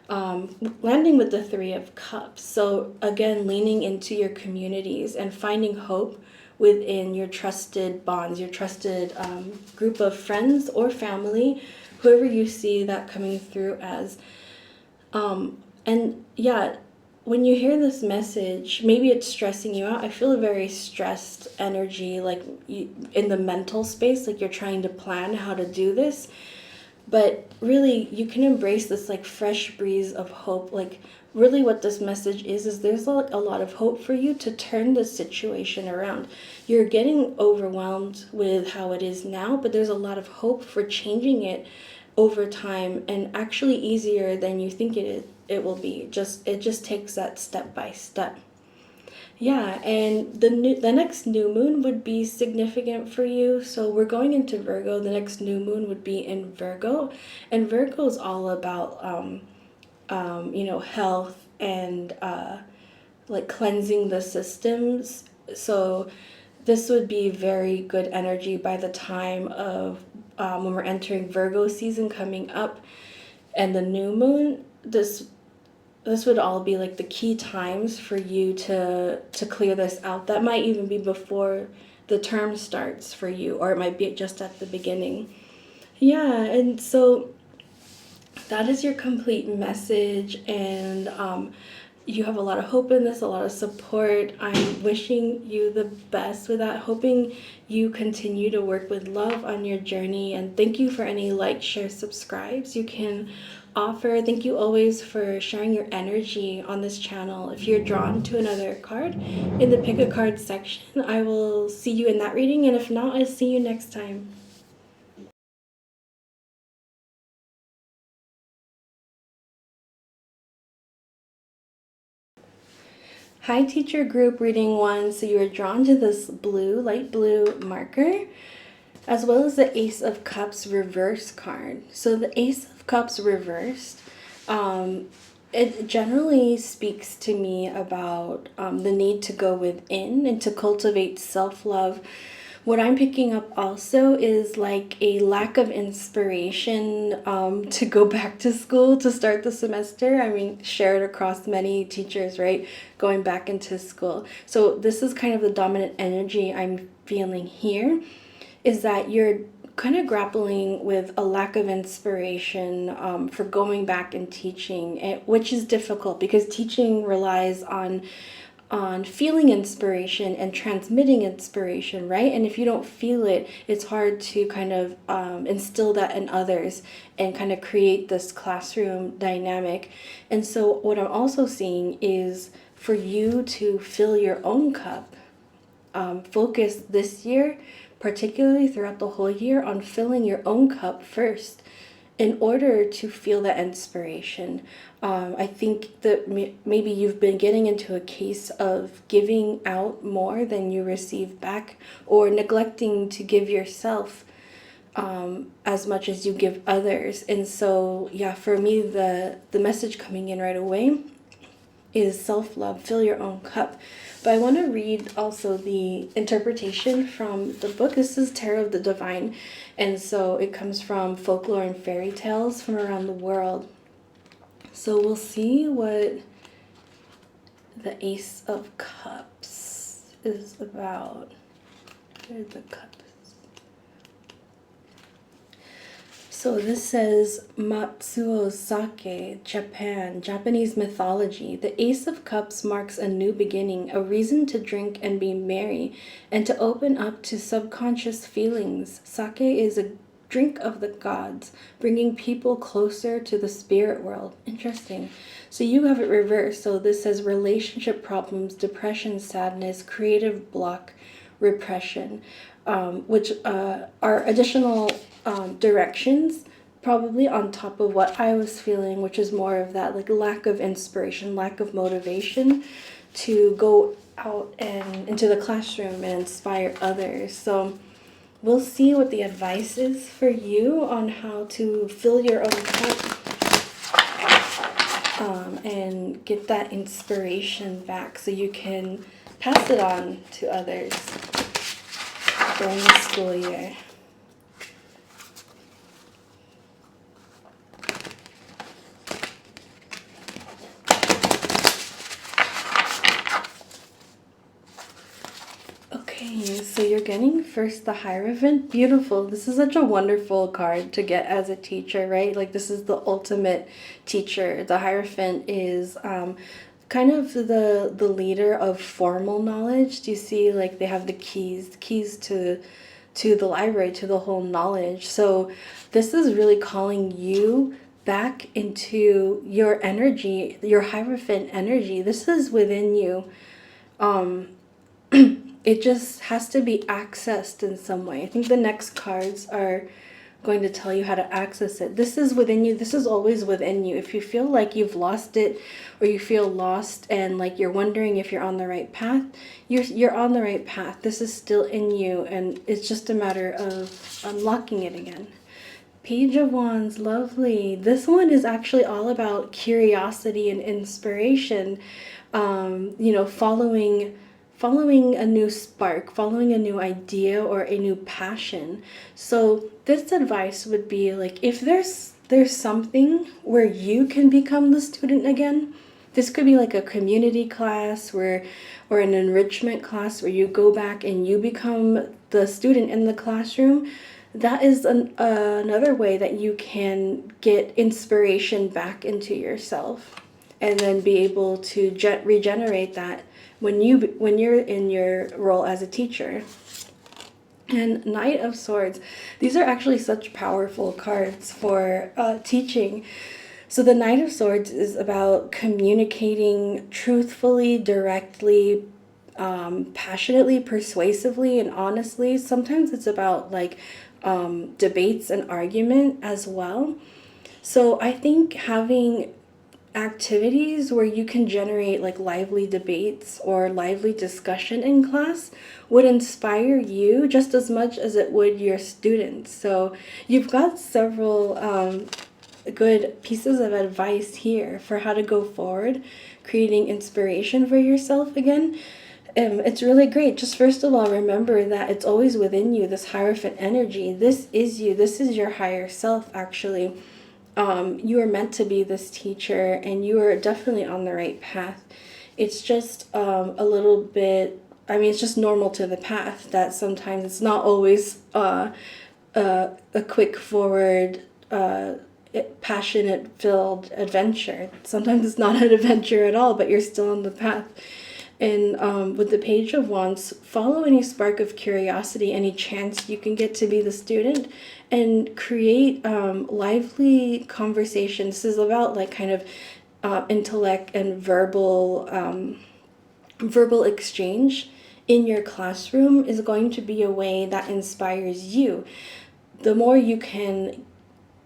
Landing with the 3 of Cups. So again, leaning into your communities and finding hope within your trusted bonds, your trusted group of friends or family, whoever you see that coming through as. And yeah, when you hear this message, maybe it's stressing you out. I feel a very stressed energy, like in the mental space, like you're trying to plan how to do this. But really, you can embrace this like fresh breeze of hope. Like really what this message is there's like a lot of hope for you to turn this situation around. You're getting overwhelmed with how it is now, but there's a lot of hope for changing it over time, and actually easier than you think it will be. It just takes that step by step. Yeah, and the next new moon would be significant for you. So we're going into Virgo. The next new moon would be in Virgo, and Virgo is all about health and like cleansing the systems. So this would be very good energy by the time of when we're entering Virgo season coming up, and the new moon. This would all be like the key times for you to clear this out. That might even be before the term starts for you, or it might be just at the beginning. Yeah, and so that is your complete message, and you have a lot of hope in this, a lot of support. I'm wishing you the best with that, hoping you continue to work with love on your journey, and thank you for any like, share, subscribes you can offer. Thank you always for sharing your energy on this channel. If you're drawn to another card in the pick a card section, I will see you in that reading, and if not, I'll see you next time. Hi teacher group, reading 1. So you are drawn to this blue, light blue marker, as well as the Ace of Cups reverse card. So the Ace of Cups reversed, it generally speaks to me about the need to go within and to cultivate self-love. What I'm picking up also is like a lack of inspiration to go back to school to start the semester. I mean, shared across many teachers, right? Going back into school. So this is kind of the dominant energy I'm feeling here, is that you're kind of grappling with a lack of inspiration for going back and teaching, which is difficult because teaching relies on feeling inspiration and transmitting inspiration, right? And if you don't feel it, it's hard to kind of instill that in others and kind of create this classroom dynamic. And so what I'm also seeing is for you to fill your own cup. Focus this year, particularly throughout the whole year, on filling your own cup first in order to feel that inspiration. I think that maybe you've been getting into a case of giving out more than you receive back, or neglecting to give yourself as much as you give others. And so, yeah, for me, the message coming in right away is self-love, fill your own cup. But I want to read also the interpretation from the book. This is Tarot of the Divine, and so it comes from folklore and fairy tales from around the world. So we'll see what the Ace of Cups is about. Where's the cups? So this says Matsuo Sake, Japan, Japanese mythology. The Ace of Cups marks a new beginning, a reason to drink and be merry, and to open up to subconscious feelings. Sake is a drink of the gods, bringing people closer to the spirit world. Interesting. So you have it reversed. So this says relationship problems, depression, sadness, creative block, repression, which are additional directions probably on top of what I was feeling, which is more of that like lack of inspiration, lack of motivation to go out and into the classroom and inspire others. So we'll see what the advice is for you on how to fill your own cup and get that inspiration back so you can pass it on to others during the school year. Okay, so you're getting first the Hierophant. Beautiful. This is such a wonderful card to get as a teacher, right? Like this is the ultimate teacher. The Hierophant is kind of the leader of formal knowledge. Do you see like they have the keys to the library, to the whole knowledge. So this is really calling you back into your energy, your Hierophant energy. This is within you. It just has to be accessed in some way. I think the next cards are going to tell you how to access it. This is within you. This is always within you. If you feel like you've lost it or you feel lost and like you're wondering if you're on the right path, you're on the right path. This is still in you, and it's just a matter of unlocking it again. Page of Wands, lovely. This one is actually all about curiosity and inspiration. Following a new spark, following a new idea or a new passion. So this advice would be like, if there's something where you can become the student again, this could be like a community class or an enrichment class where you go back and you become the student in the classroom. That is another way that you can get inspiration back into yourself and then be able to regenerate that when you're in your role as a teacher. And Knight of Swords, these are actually such powerful cards for teaching. So the Knight of Swords is about communicating truthfully, directly, passionately, persuasively, and honestly. Sometimes it's about like debates and argument as well. So I think having activities where you can generate like lively debates or lively discussion in class would inspire you just as much as it would your students. So you've got several good pieces of advice here for how to go forward, creating inspiration for yourself again. It's really great. Just first of all, remember that it's always within you, this Hierophant energy. This is you. This is your higher self, actually. You are meant to be this teacher, and you are definitely on the right path. It's just a little bit, I mean, it's just normal to the path that sometimes it's not always a quick forward, passionate filled adventure. Sometimes it's not an adventure at all, but you're still on the path. And with the Page of Wands, follow any spark of curiosity, any chance you can get to be the student, and create lively conversations. This is about like kind of intellect and verbal exchange in your classroom is going to be a way that inspires you. The more you can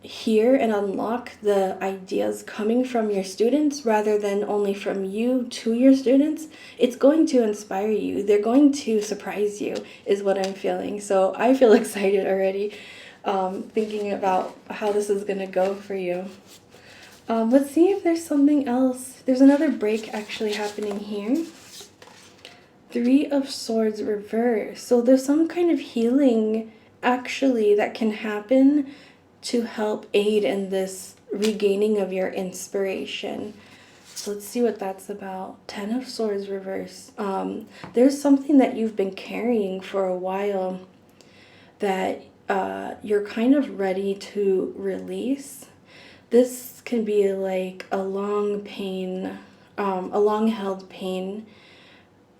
hear and unlock the ideas coming from your students rather than only from you to your students, it's going to inspire you. They're going to surprise you, is what I'm feeling. So I feel excited already. thinking about how this is going to go for you. Let's see if there's something else. There's another break actually happening here. 3 of Swords reverse. So there's some kind of healing actually that can happen to help aid in this regaining of your inspiration. So let's see what that's about. 10 of Swords reverse. There's something that you've been carrying for a while that you're kind of ready to release. This can be like a long pain, a long-held pain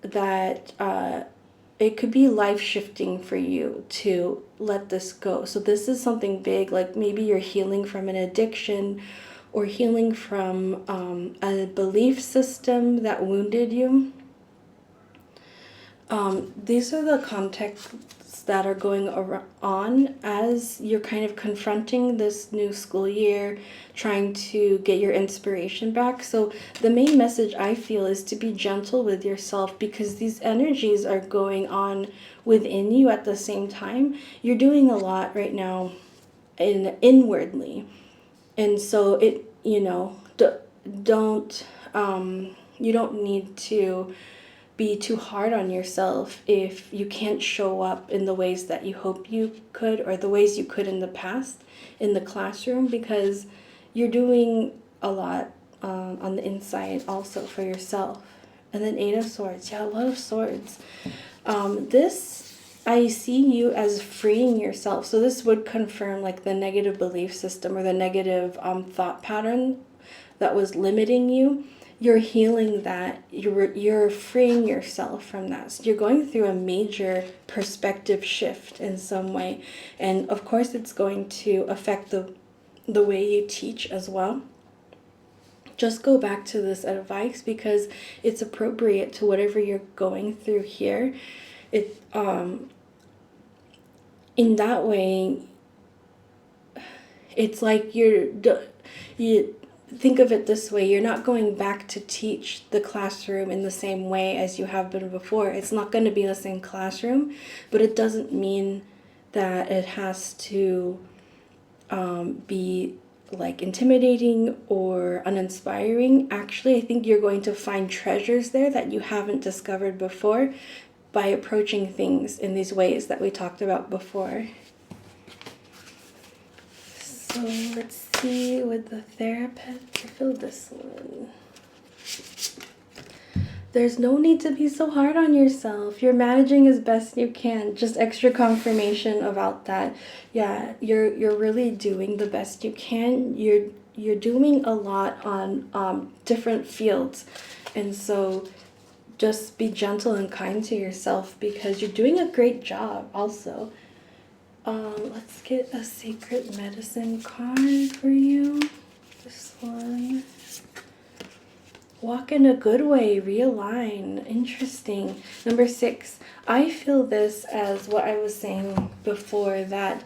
that it could be life-shifting for you to let this go. So this is something big, like maybe you're healing from an addiction or healing from a belief system that wounded you. These are the contexts that are going on as you're kind of confronting this new school year, trying to get your inspiration back. So the main message I feel is to be gentle with yourself, because these energies are going on within you at the same time. You're doing a lot right now inwardly. And so it, you know, don't you don't need to be too hard on yourself if you can't show up in the ways that you hope you could, or the ways you could in the past in the classroom, because you're doing a lot on the inside also for yourself. And then 8 of Swords. Yeah, a lot of swords. This, I see you as freeing yourself. So this would confirm like the negative belief system or the negative thought pattern that was limiting you. You're healing that. You're freeing yourself from that. So you're going through a major perspective shift in some way. And of course it's going to affect the way you teach as well. Just go back to this advice because it's appropriate to whatever you're going through here. It in that way, it's like you think of it this way: you're not going back to teach the classroom in the same way as you have been before. It's not going to be the same classroom, but it doesn't mean that it has to be like intimidating or uninspiring. Actually, I think you're going to find treasures there that you haven't discovered before by approaching things in these ways that we talked about before. So let's see with the therapist. I feel this one. There's no need to be so hard on yourself. You're managing as best you can. Just extra confirmation about that. Yeah, you're really doing the best you can. You're doing a lot on different fields, and so just be gentle and kind to yourself because you're doing a great job. Also, let's get a sacred medicine card for you. This one. Walk in a good way, realign. Interesting. Number 6, I feel this as what I was saying before, that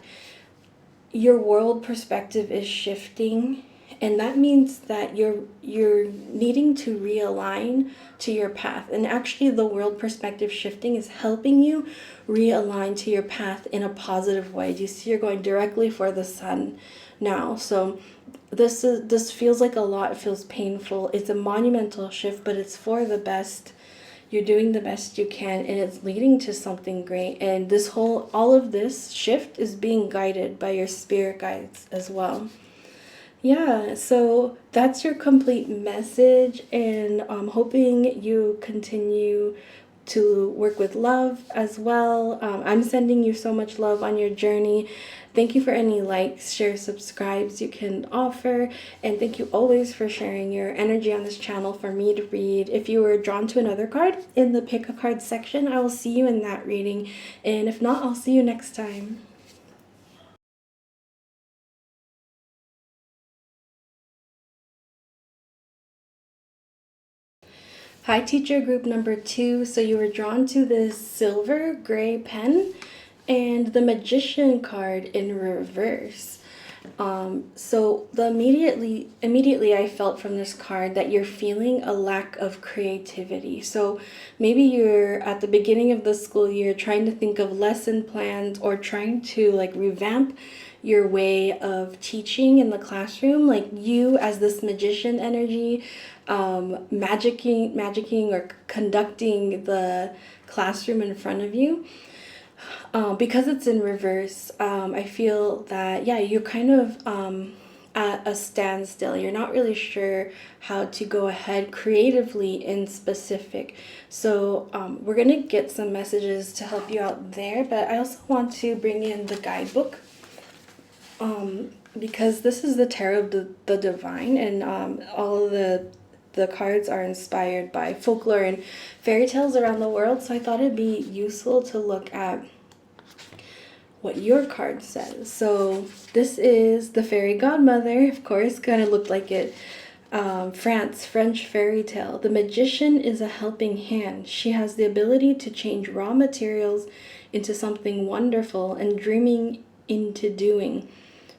your world perspective is shifting, and that means that you're needing to realign to your path. And actually the world perspective shifting is helping you realign to your path in a positive way. Do you see you're going directly for the sun now? So this feels like a lot. It feels painful. It's a monumental shift, but it's for the best. You're doing the best you can, and it's leading to something great. And all of this shift is being guided by your spirit guides as well. Yeah, so that's your complete message, and I'm hoping you continue to work with love as well. I'm sending you so much love on your journey. Thank you for any likes, shares, subscribes you can offer, and thank you always for sharing your energy on this channel for me to read. If you were drawn to another card in the pick a card section, I will see you in that reading, and if not, I'll see you next time. Hi, teacher group number 2. So you were drawn to this silver gray pen and the Magician card in reverse. So the immediately I felt from this card that you're feeling a lack of creativity. So maybe you're at the beginning of the school year trying to think of lesson plans or trying to like revamp your way of teaching in the classroom, like you as this magician energy, magicking or conducting the classroom in front of you. Because it's in reverse, I feel that, yeah, you're kind of at a standstill. You're not really sure how to go ahead creatively in specific. So we're going to get some messages to help you out there, but I also want to bring in the guidebook, because this is the Tarot of the Divine, and all of the cards are inspired by folklore and fairy tales around the world. So I thought it'd be useful to look at what your card says. So this is the fairy godmother, of course, kind of looked like it. French fairy tale. The magician is a helping hand. She has the ability to change raw materials into something wonderful and dreaming into doing.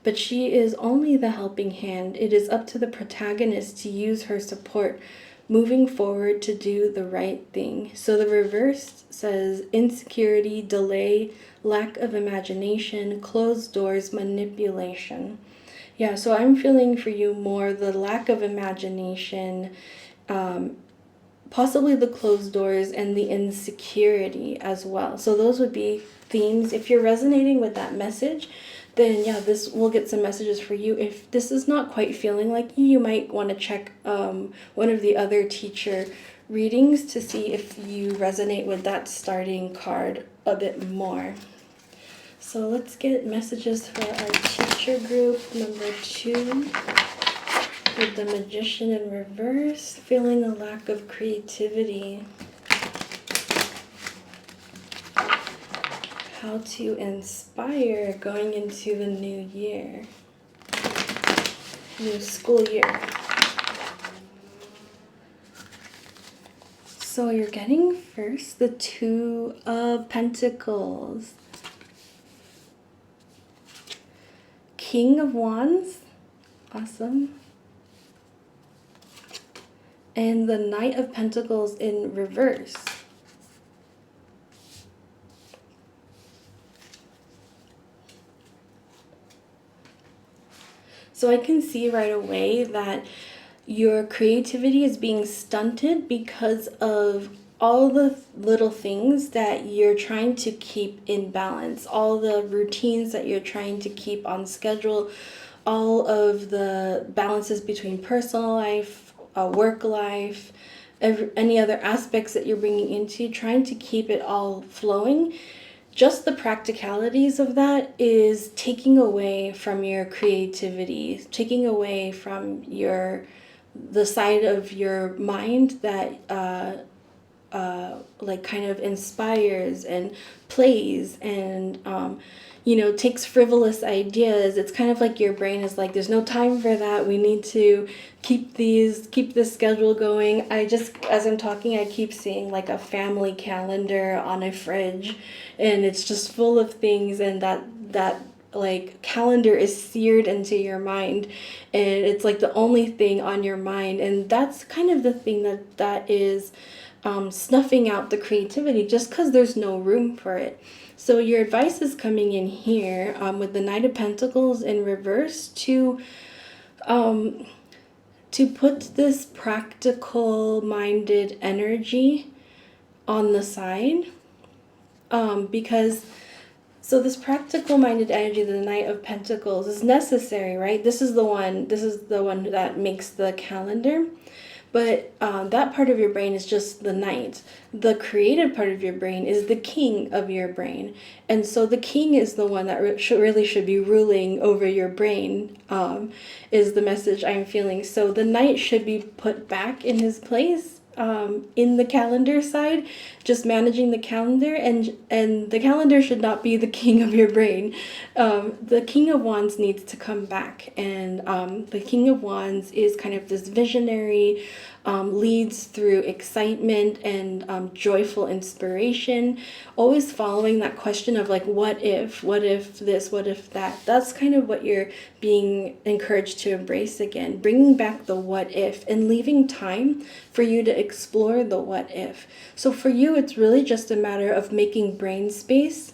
But she is only the helping hand. It is up to the protagonist to use her support moving forward to do the right thing. So the reverse says insecurity, delay, lack of imagination, closed doors, manipulation. Yeah, so I'm feeling for you more the lack of imagination, possibly the closed doors, and the insecurity as well. So those would be themes. If you're resonating with that message, then yeah, this will get some messages for you. If this is not quite feeling like you might want to check one of the other teacher readings to see if you resonate with that starting card a bit more. So let's get messages for our teacher group number 2 with the Magician in reverse, feeling a lack of creativity. How to inspire going into the new year, new school year. So you're getting first the Two of Pentacles, King of Wands, awesome, and the Knight of Pentacles in reverse. So I can see right away that your creativity is being stunted because of all the little things that you're trying to keep in balance, all the routines that you're trying to keep on schedule, all of the balances between personal life, work life, any other aspects that you're bringing into, trying to keep it all flowing. Just the practicalities of that is taking away from your creativity, taking away from the side of your mind that like kind of inspires and plays and takes frivolous ideas. It's kind of like your brain is like, there's no time for that. We need to keep this schedule going. As I'm talking, I keep seeing like a family calendar on a fridge, and it's just full of things, and that like calendar is seared into your mind, and it's like the only thing on your mind, and that's kind of the thing that is snuffing out the creativity just because there's no room for it. So your advice is coming in here with the Knight of Pentacles in reverse to put this practical minded energy on the side, because so this practical minded energy, the Knight of Pentacles, is necessary, right? This is the one that makes the calendar. But that part of your brain is just the knight. The creative part of your brain is the king of your brain. And so the king is the one that really should be ruling over your brain, is the message I'm feeling. So the knight should be put back in his place in the calendar side, just managing the calendar, and the calendar should not be the king of your brain. The King of Wands needs to come back, and the King of Wands is kind of this visionary, leads through excitement and joyful inspiration, always following that question of like, what if this, what if that. That's kind of what you're being encouraged to embrace again, bringing back the what if and leaving time for you to explore the what if. So for you, it's really just a matter of making brain space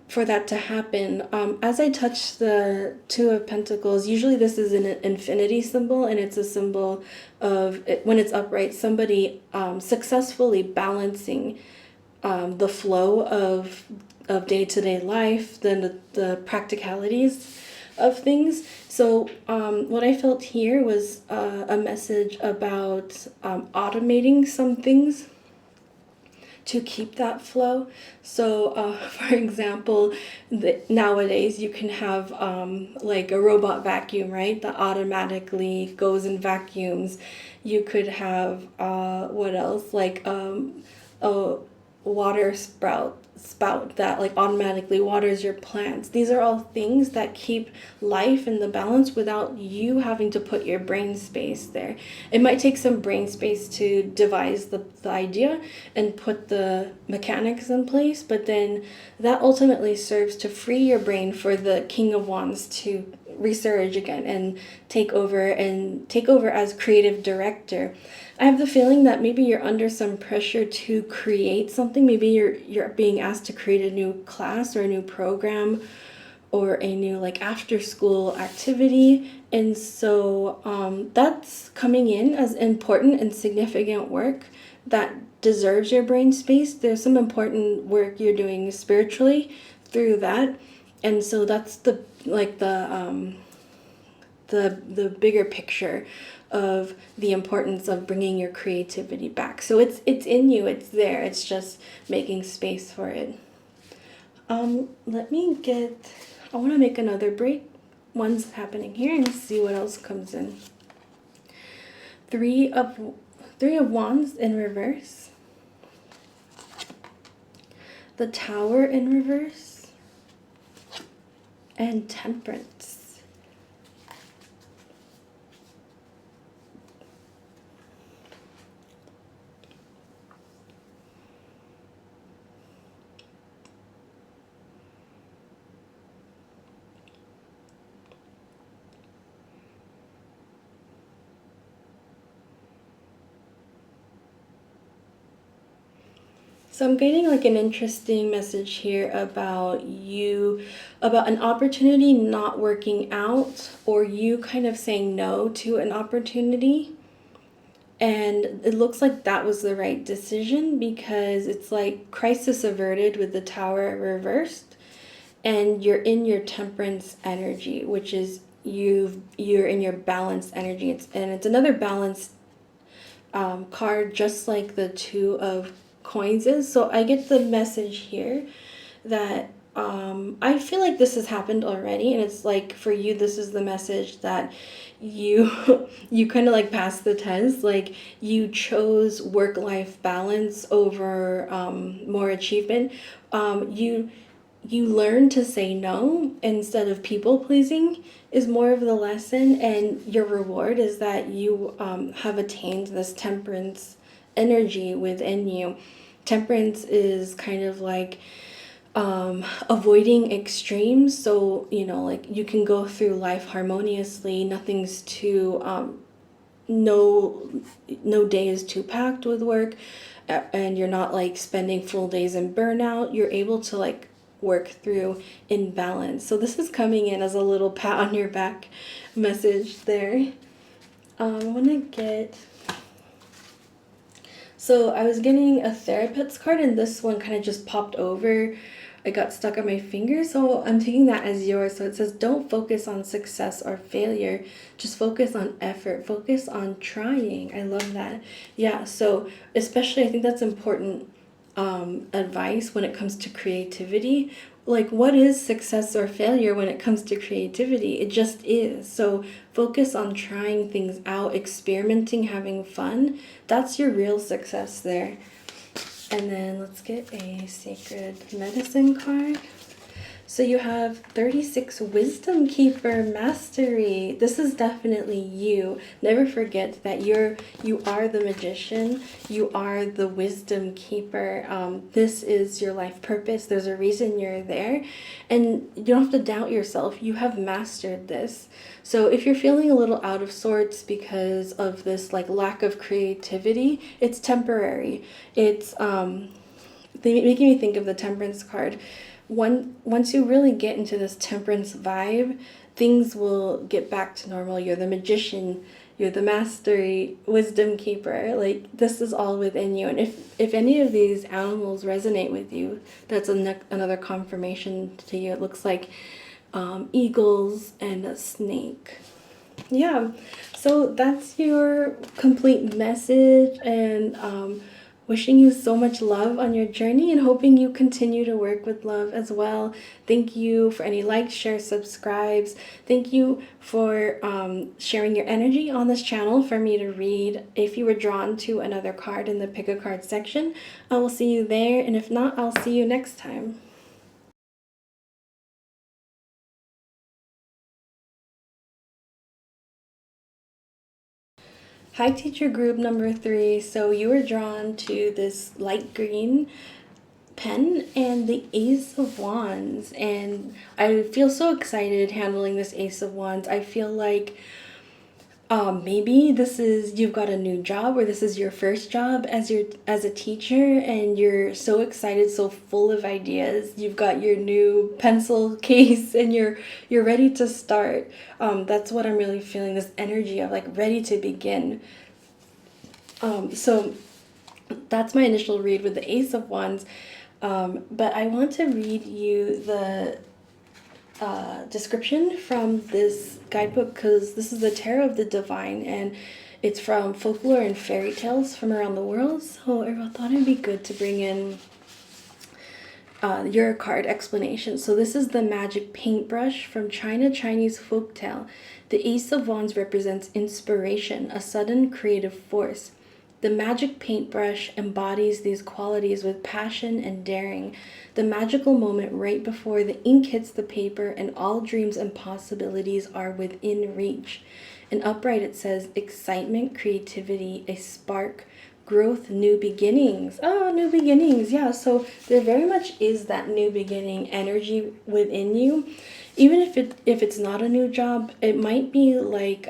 for that to happen. As I touch the Two of Pentacles, usually this is an infinity symbol, and it's a symbol of, when it's upright, somebody successfully balancing the flow of day-to-day life, then the practicalities of things. So what I felt here was a message about automating some things to keep that flow. So for example, nowadays you can have like a robot vacuum, right, that automatically goes and vacuums. You could have what else, like a water spout that like automatically waters your plants. These are all things that keep life in the balance without you having to put your brain space there. It might take some brain space to devise the idea and put the mechanics in place, but then that ultimately serves to free your brain for the King of Wands to resurge again and take over as creative director. I have the feeling that maybe you're under some pressure to create something. Maybe you're being asked to create a new class or a new program or a new like after school activity. And so that's coming in as important and significant work that deserves your brain space. There's some important work you're doing spiritually through that. And so that's the bigger picture of the importance of bringing your creativity back. So it's in you, it's there, it's just making space for it. I want to make another break. One's happening here and see what else comes in. Three of Wands in reverse. The Tower in reverse. And Temperance. So I'm getting like an interesting message here about an opportunity not working out, or you kind of saying no to an opportunity. And it looks like that was the right decision, because it's like crisis averted with the Tower reversed, and you're in your Temperance energy, which is you're in your balanced energy. It's another balanced card, just like the Two of Coins is. So I get the message here that I feel like this has happened already, and it's like for you, this is the message that you you kind of like passed the test. Like you chose work-life balance over more achievement. You learn to say no instead of people pleasing is more of the lesson, and your reward is that you have attained this Temperance energy within you. Temperance is kind of like avoiding extremes. So, like you can go through life harmoniously. Nothing's too, no day is too packed with work, and you're not like spending full days in burnout. You're able to like work through in balance. So this is coming in as a little pat on your back message there. I want to get... So I was getting a therapist's card, and this one kind of just popped over. It got stuck on my finger, so I'm taking that as yours. So it says, don't focus on success or failure. Just focus on effort. Focus on trying. I love that. Yeah, so especially I think that's important advice when it comes to creativity. Like, what is success or failure when it comes to creativity? It just is. So focus on trying things out, experimenting, having fun. That's your real success there. And then let's get a Sacred Medicine card. So you have 36 Wisdom Keeper Mastery. This is definitely you. Never forget that you are the magician. You are the Wisdom Keeper. This is your life purpose. There's a reason you're there, and you don't have to doubt yourself. You have mastered this. So if you're feeling a little out of sorts because of this like lack of creativity, it's temporary. It's they making me think of the Temperance card. Once you really get into this Temperance vibe, things will get back to normal. You're the magician, you're the mastery wisdom keeper. Like this is all within you. And if any of these animals resonate with you, that's another confirmation to you. It looks like eagles and a snake. Yeah, so that's your complete message, and wishing you so much love on your journey and hoping you continue to work with love as well. Thank you for any likes, shares, subscribes. Thank you for sharing your energy on this channel for me to read. If you were drawn to another card in the pick a card section, I will see you there, and if not, I'll see you next time. Hi, teacher group number 3. So you were drawn to this light green pen and the Ace of Wands, and I feel so excited handling this Ace of Wands. I feel like maybe this is you've got a new job, or this is your first job as a teacher, and you're so excited, so full of ideas. You've got your new pencil case and you're ready to start. That's what I'm really feeling, this energy of like ready to begin. So that's my initial read with the Ace of Wands. But I want to read you the description from this guidebook, because this is the Tarot of the Divine, and it's from folklore and fairy tales from around the world. So I thought it'd be good to bring in your card explanation. So this is the magic paintbrush from Chinese folktale. The Ace of Wands represents inspiration, a sudden creative force. The magic paintbrush embodies these qualities with passion and daring. The magical moment right before the ink hits the paper and all dreams and possibilities are within reach. And upright it says excitement, creativity, a spark, growth, new beginnings. Oh, new beginnings. Yeah, so there very much is that new beginning energy within you. Even if it's not a new job, it might be like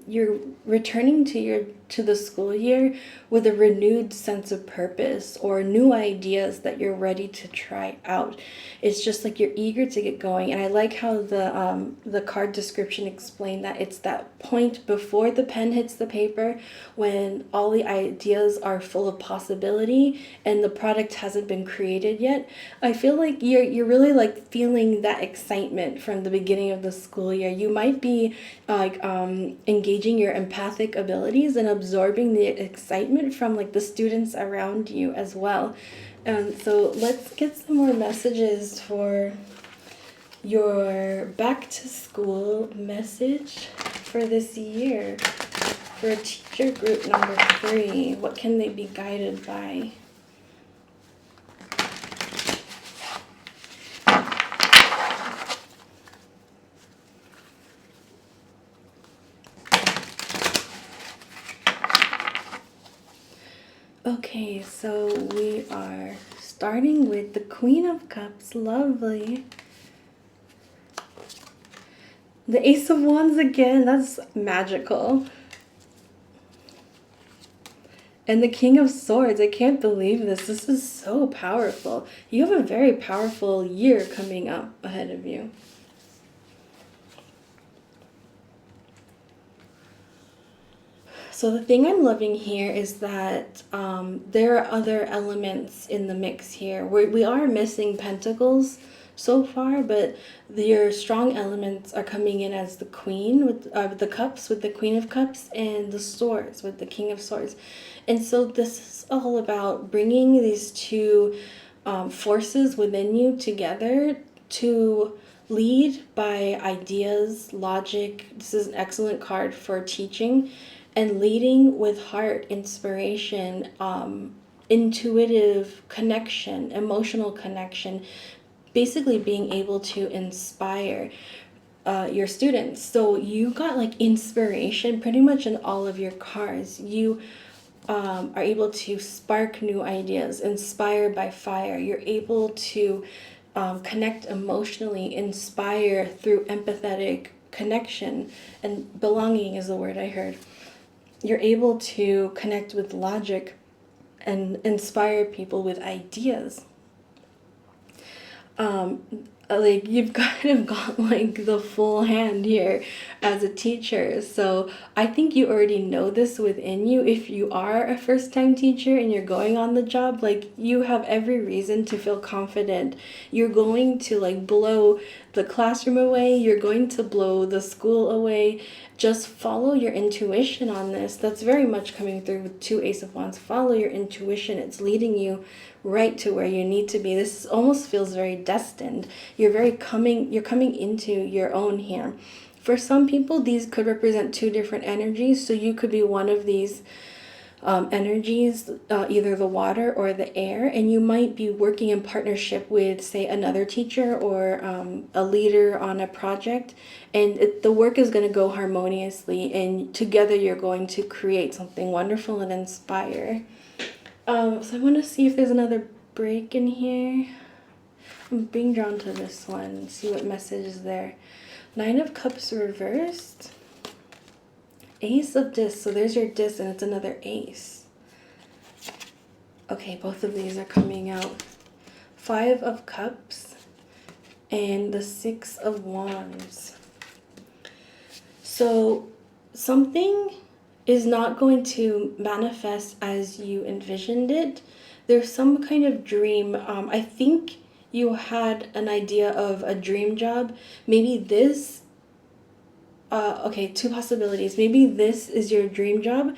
you're returning to the school year with a renewed sense of purpose or new ideas that you're ready to try out. It's just like you're eager to get going. And I like how the card description explained that it's that point before the pen hits the paper when all the ideas are full of possibility and the product hasn't been created yet. I feel like you're really like feeling that excitement from the beginning of the school year. You might be like engaging your empathic abilities and absorbing the excitement from like the students around you as well. So let's get some more messages for your back to school message for this year. For teacher group number 3, what can they be guided by? Okay, so we are starting with the Queen of Cups. Lovely. The Ace of Wands again. That's magical. And the King of Swords. I can't believe this. This is so powerful. You have a very powerful year coming up ahead of you. So the thing I'm loving here is that there are other elements in the mix here. We are missing pentacles so far, but your strong elements are coming in as the Queen with the Cups, with the Queen of Cups, and the Swords with the King of Swords. And so this is all about bringing these two forces within you together to lead by ideas, logic. This is an excellent card for teaching, and leading with heart, inspiration, intuitive connection, emotional connection, basically being able to inspire your students. So you got like inspiration pretty much in all of your cards. You are able to spark new ideas, inspired by fire. You're able to connect emotionally, inspire through empathetic connection, and belonging is the word I heard. You're able to connect with logic and inspire people with ideas. um, like you've kind of got like the full hand here as a teacher. So I think you already know this within you. If you are a first time teacher and you're going on the job, like you have every reason to feel confident. You're going to like blow the classroom away, you're going to blow the school away. Just follow your intuition on this. That's very much coming through with two Ace of Wands. Follow your intuition. It's leading you right to where you need to be. This almost feels very destined. You're coming into your own here. For some people, these could represent two different energies. So you could be one of these energies, either the water or the air, and you might be working in partnership with, say, another teacher or a leader on a project, and the work is going to go harmoniously, and together you're going to create something wonderful and inspire. So I want to see if there's another break in here. I'm being drawn to this one. See what message is there. 9 of Cups reversed. Ace of Discs. So there's your disc and it's another ace. Okay, both of these are coming out. 5 of Cups and the 6 of Wands. So something is not going to manifest as you envisioned it. There's some kind of dream. I think you had an idea of a dream job. Maybe this, okay, 2 possibilities. Maybe this is your dream job.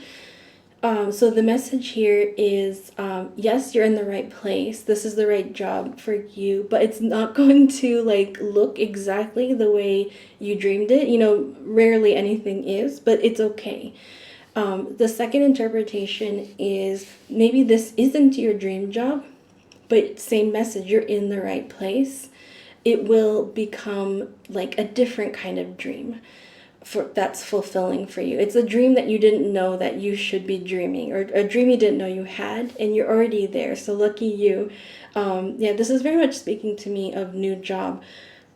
So the message here is, yes, you're in the right place. This is the right job for you, but it's not going to like look exactly the way you dreamed it. You know, rarely anything is, but it's okay. The second interpretation is maybe this isn't your dream job, but same message, you're in the right place. It will become like a different kind of dream that's fulfilling for you. It's a dream that you didn't know that you should be dreaming, or a dream you didn't know you had, and you're already there. So lucky you. Yeah, this is very much speaking to me of new job.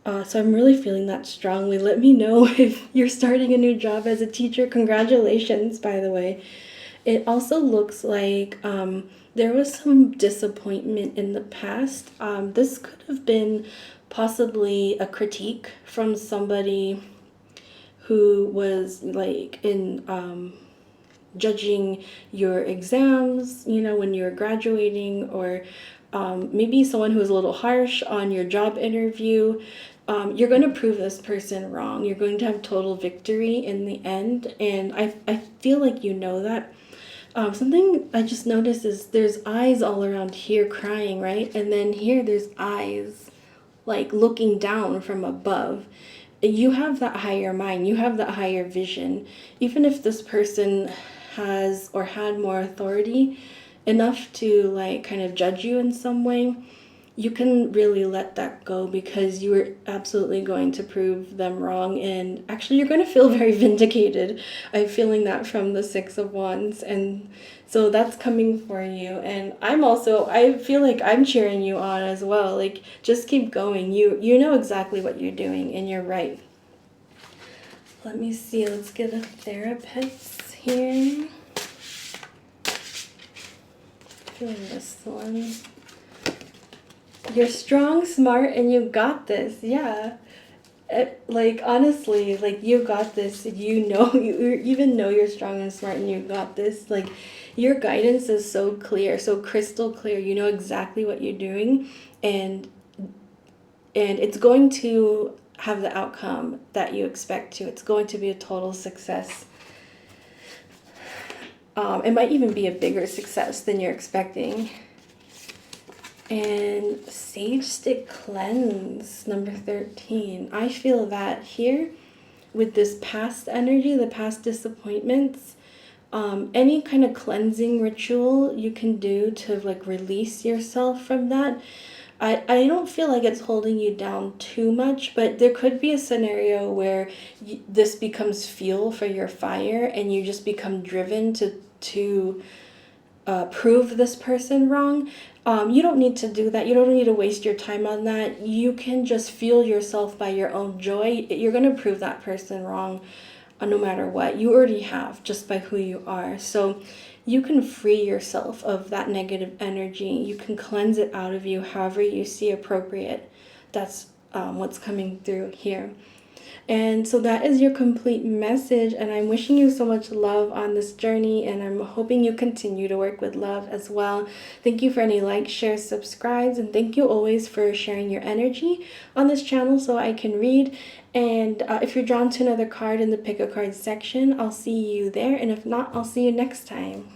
So I'm really feeling that strongly. Let me know if you're starting a new job as a teacher. Congratulations, by the way. It also looks like there was some disappointment in the past. This could have been possibly a critique from somebody who was like in judging your exams, you know, when you're graduating, or maybe someone who was a little harsh on your job interview. You're going to prove this person wrong. You're going to have total victory in the end. And I feel like you know that. Something I just noticed is there's eyes all around here crying, right? And then here there's eyes like looking down from above. You have that higher mind. You have that higher vision. Even if this person has or had more authority enough to like kind of judge you in some way, you can really let that go, because you are absolutely going to prove them wrong, and actually you're going to feel very vindicated. I'm feeling that from the 6 of Wands, and so that's coming for you. And I feel like I'm cheering you on as well. Like, just keep going. You know exactly what you're doing, and you're right. Let me see. Let's get a therapist here. Feeling this one. You're strong, smart, and you got this. Yeah. Like, honestly, like, you got this. You know, you even know you're strong and smart and you got this. Like, your guidance is so clear, so crystal clear. You know exactly what you're doing, and it's going to have the outcome that you expect to. It's going to be a total success. It might even be a bigger success than you're expecting. And Sage Stick Cleanse, number 13. I feel that here with this past energy, the past disappointments, any kind of cleansing ritual you can do to like release yourself from that. I don't feel like it's holding you down too much, but there could be a scenario where this becomes fuel for your fire and you just become driven to prove this person wrong. You don't need to do that. You don't need to waste your time on that. You can just fuel yourself by your own joy. You're going to prove that person wrong no matter what. You already have just by who you are. So you can free yourself of that negative energy. You can cleanse it out of you however you see appropriate. That's what's coming through here. And so that is your complete message. And I'm wishing you so much love on this journey. And I'm hoping you continue to work with love as well. Thank you for any likes, shares, subscribes. And thank you always for sharing your energy on this channel so I can read. And if you're drawn to another card in the pick a card section, I'll see you there. And if not, I'll see you next time.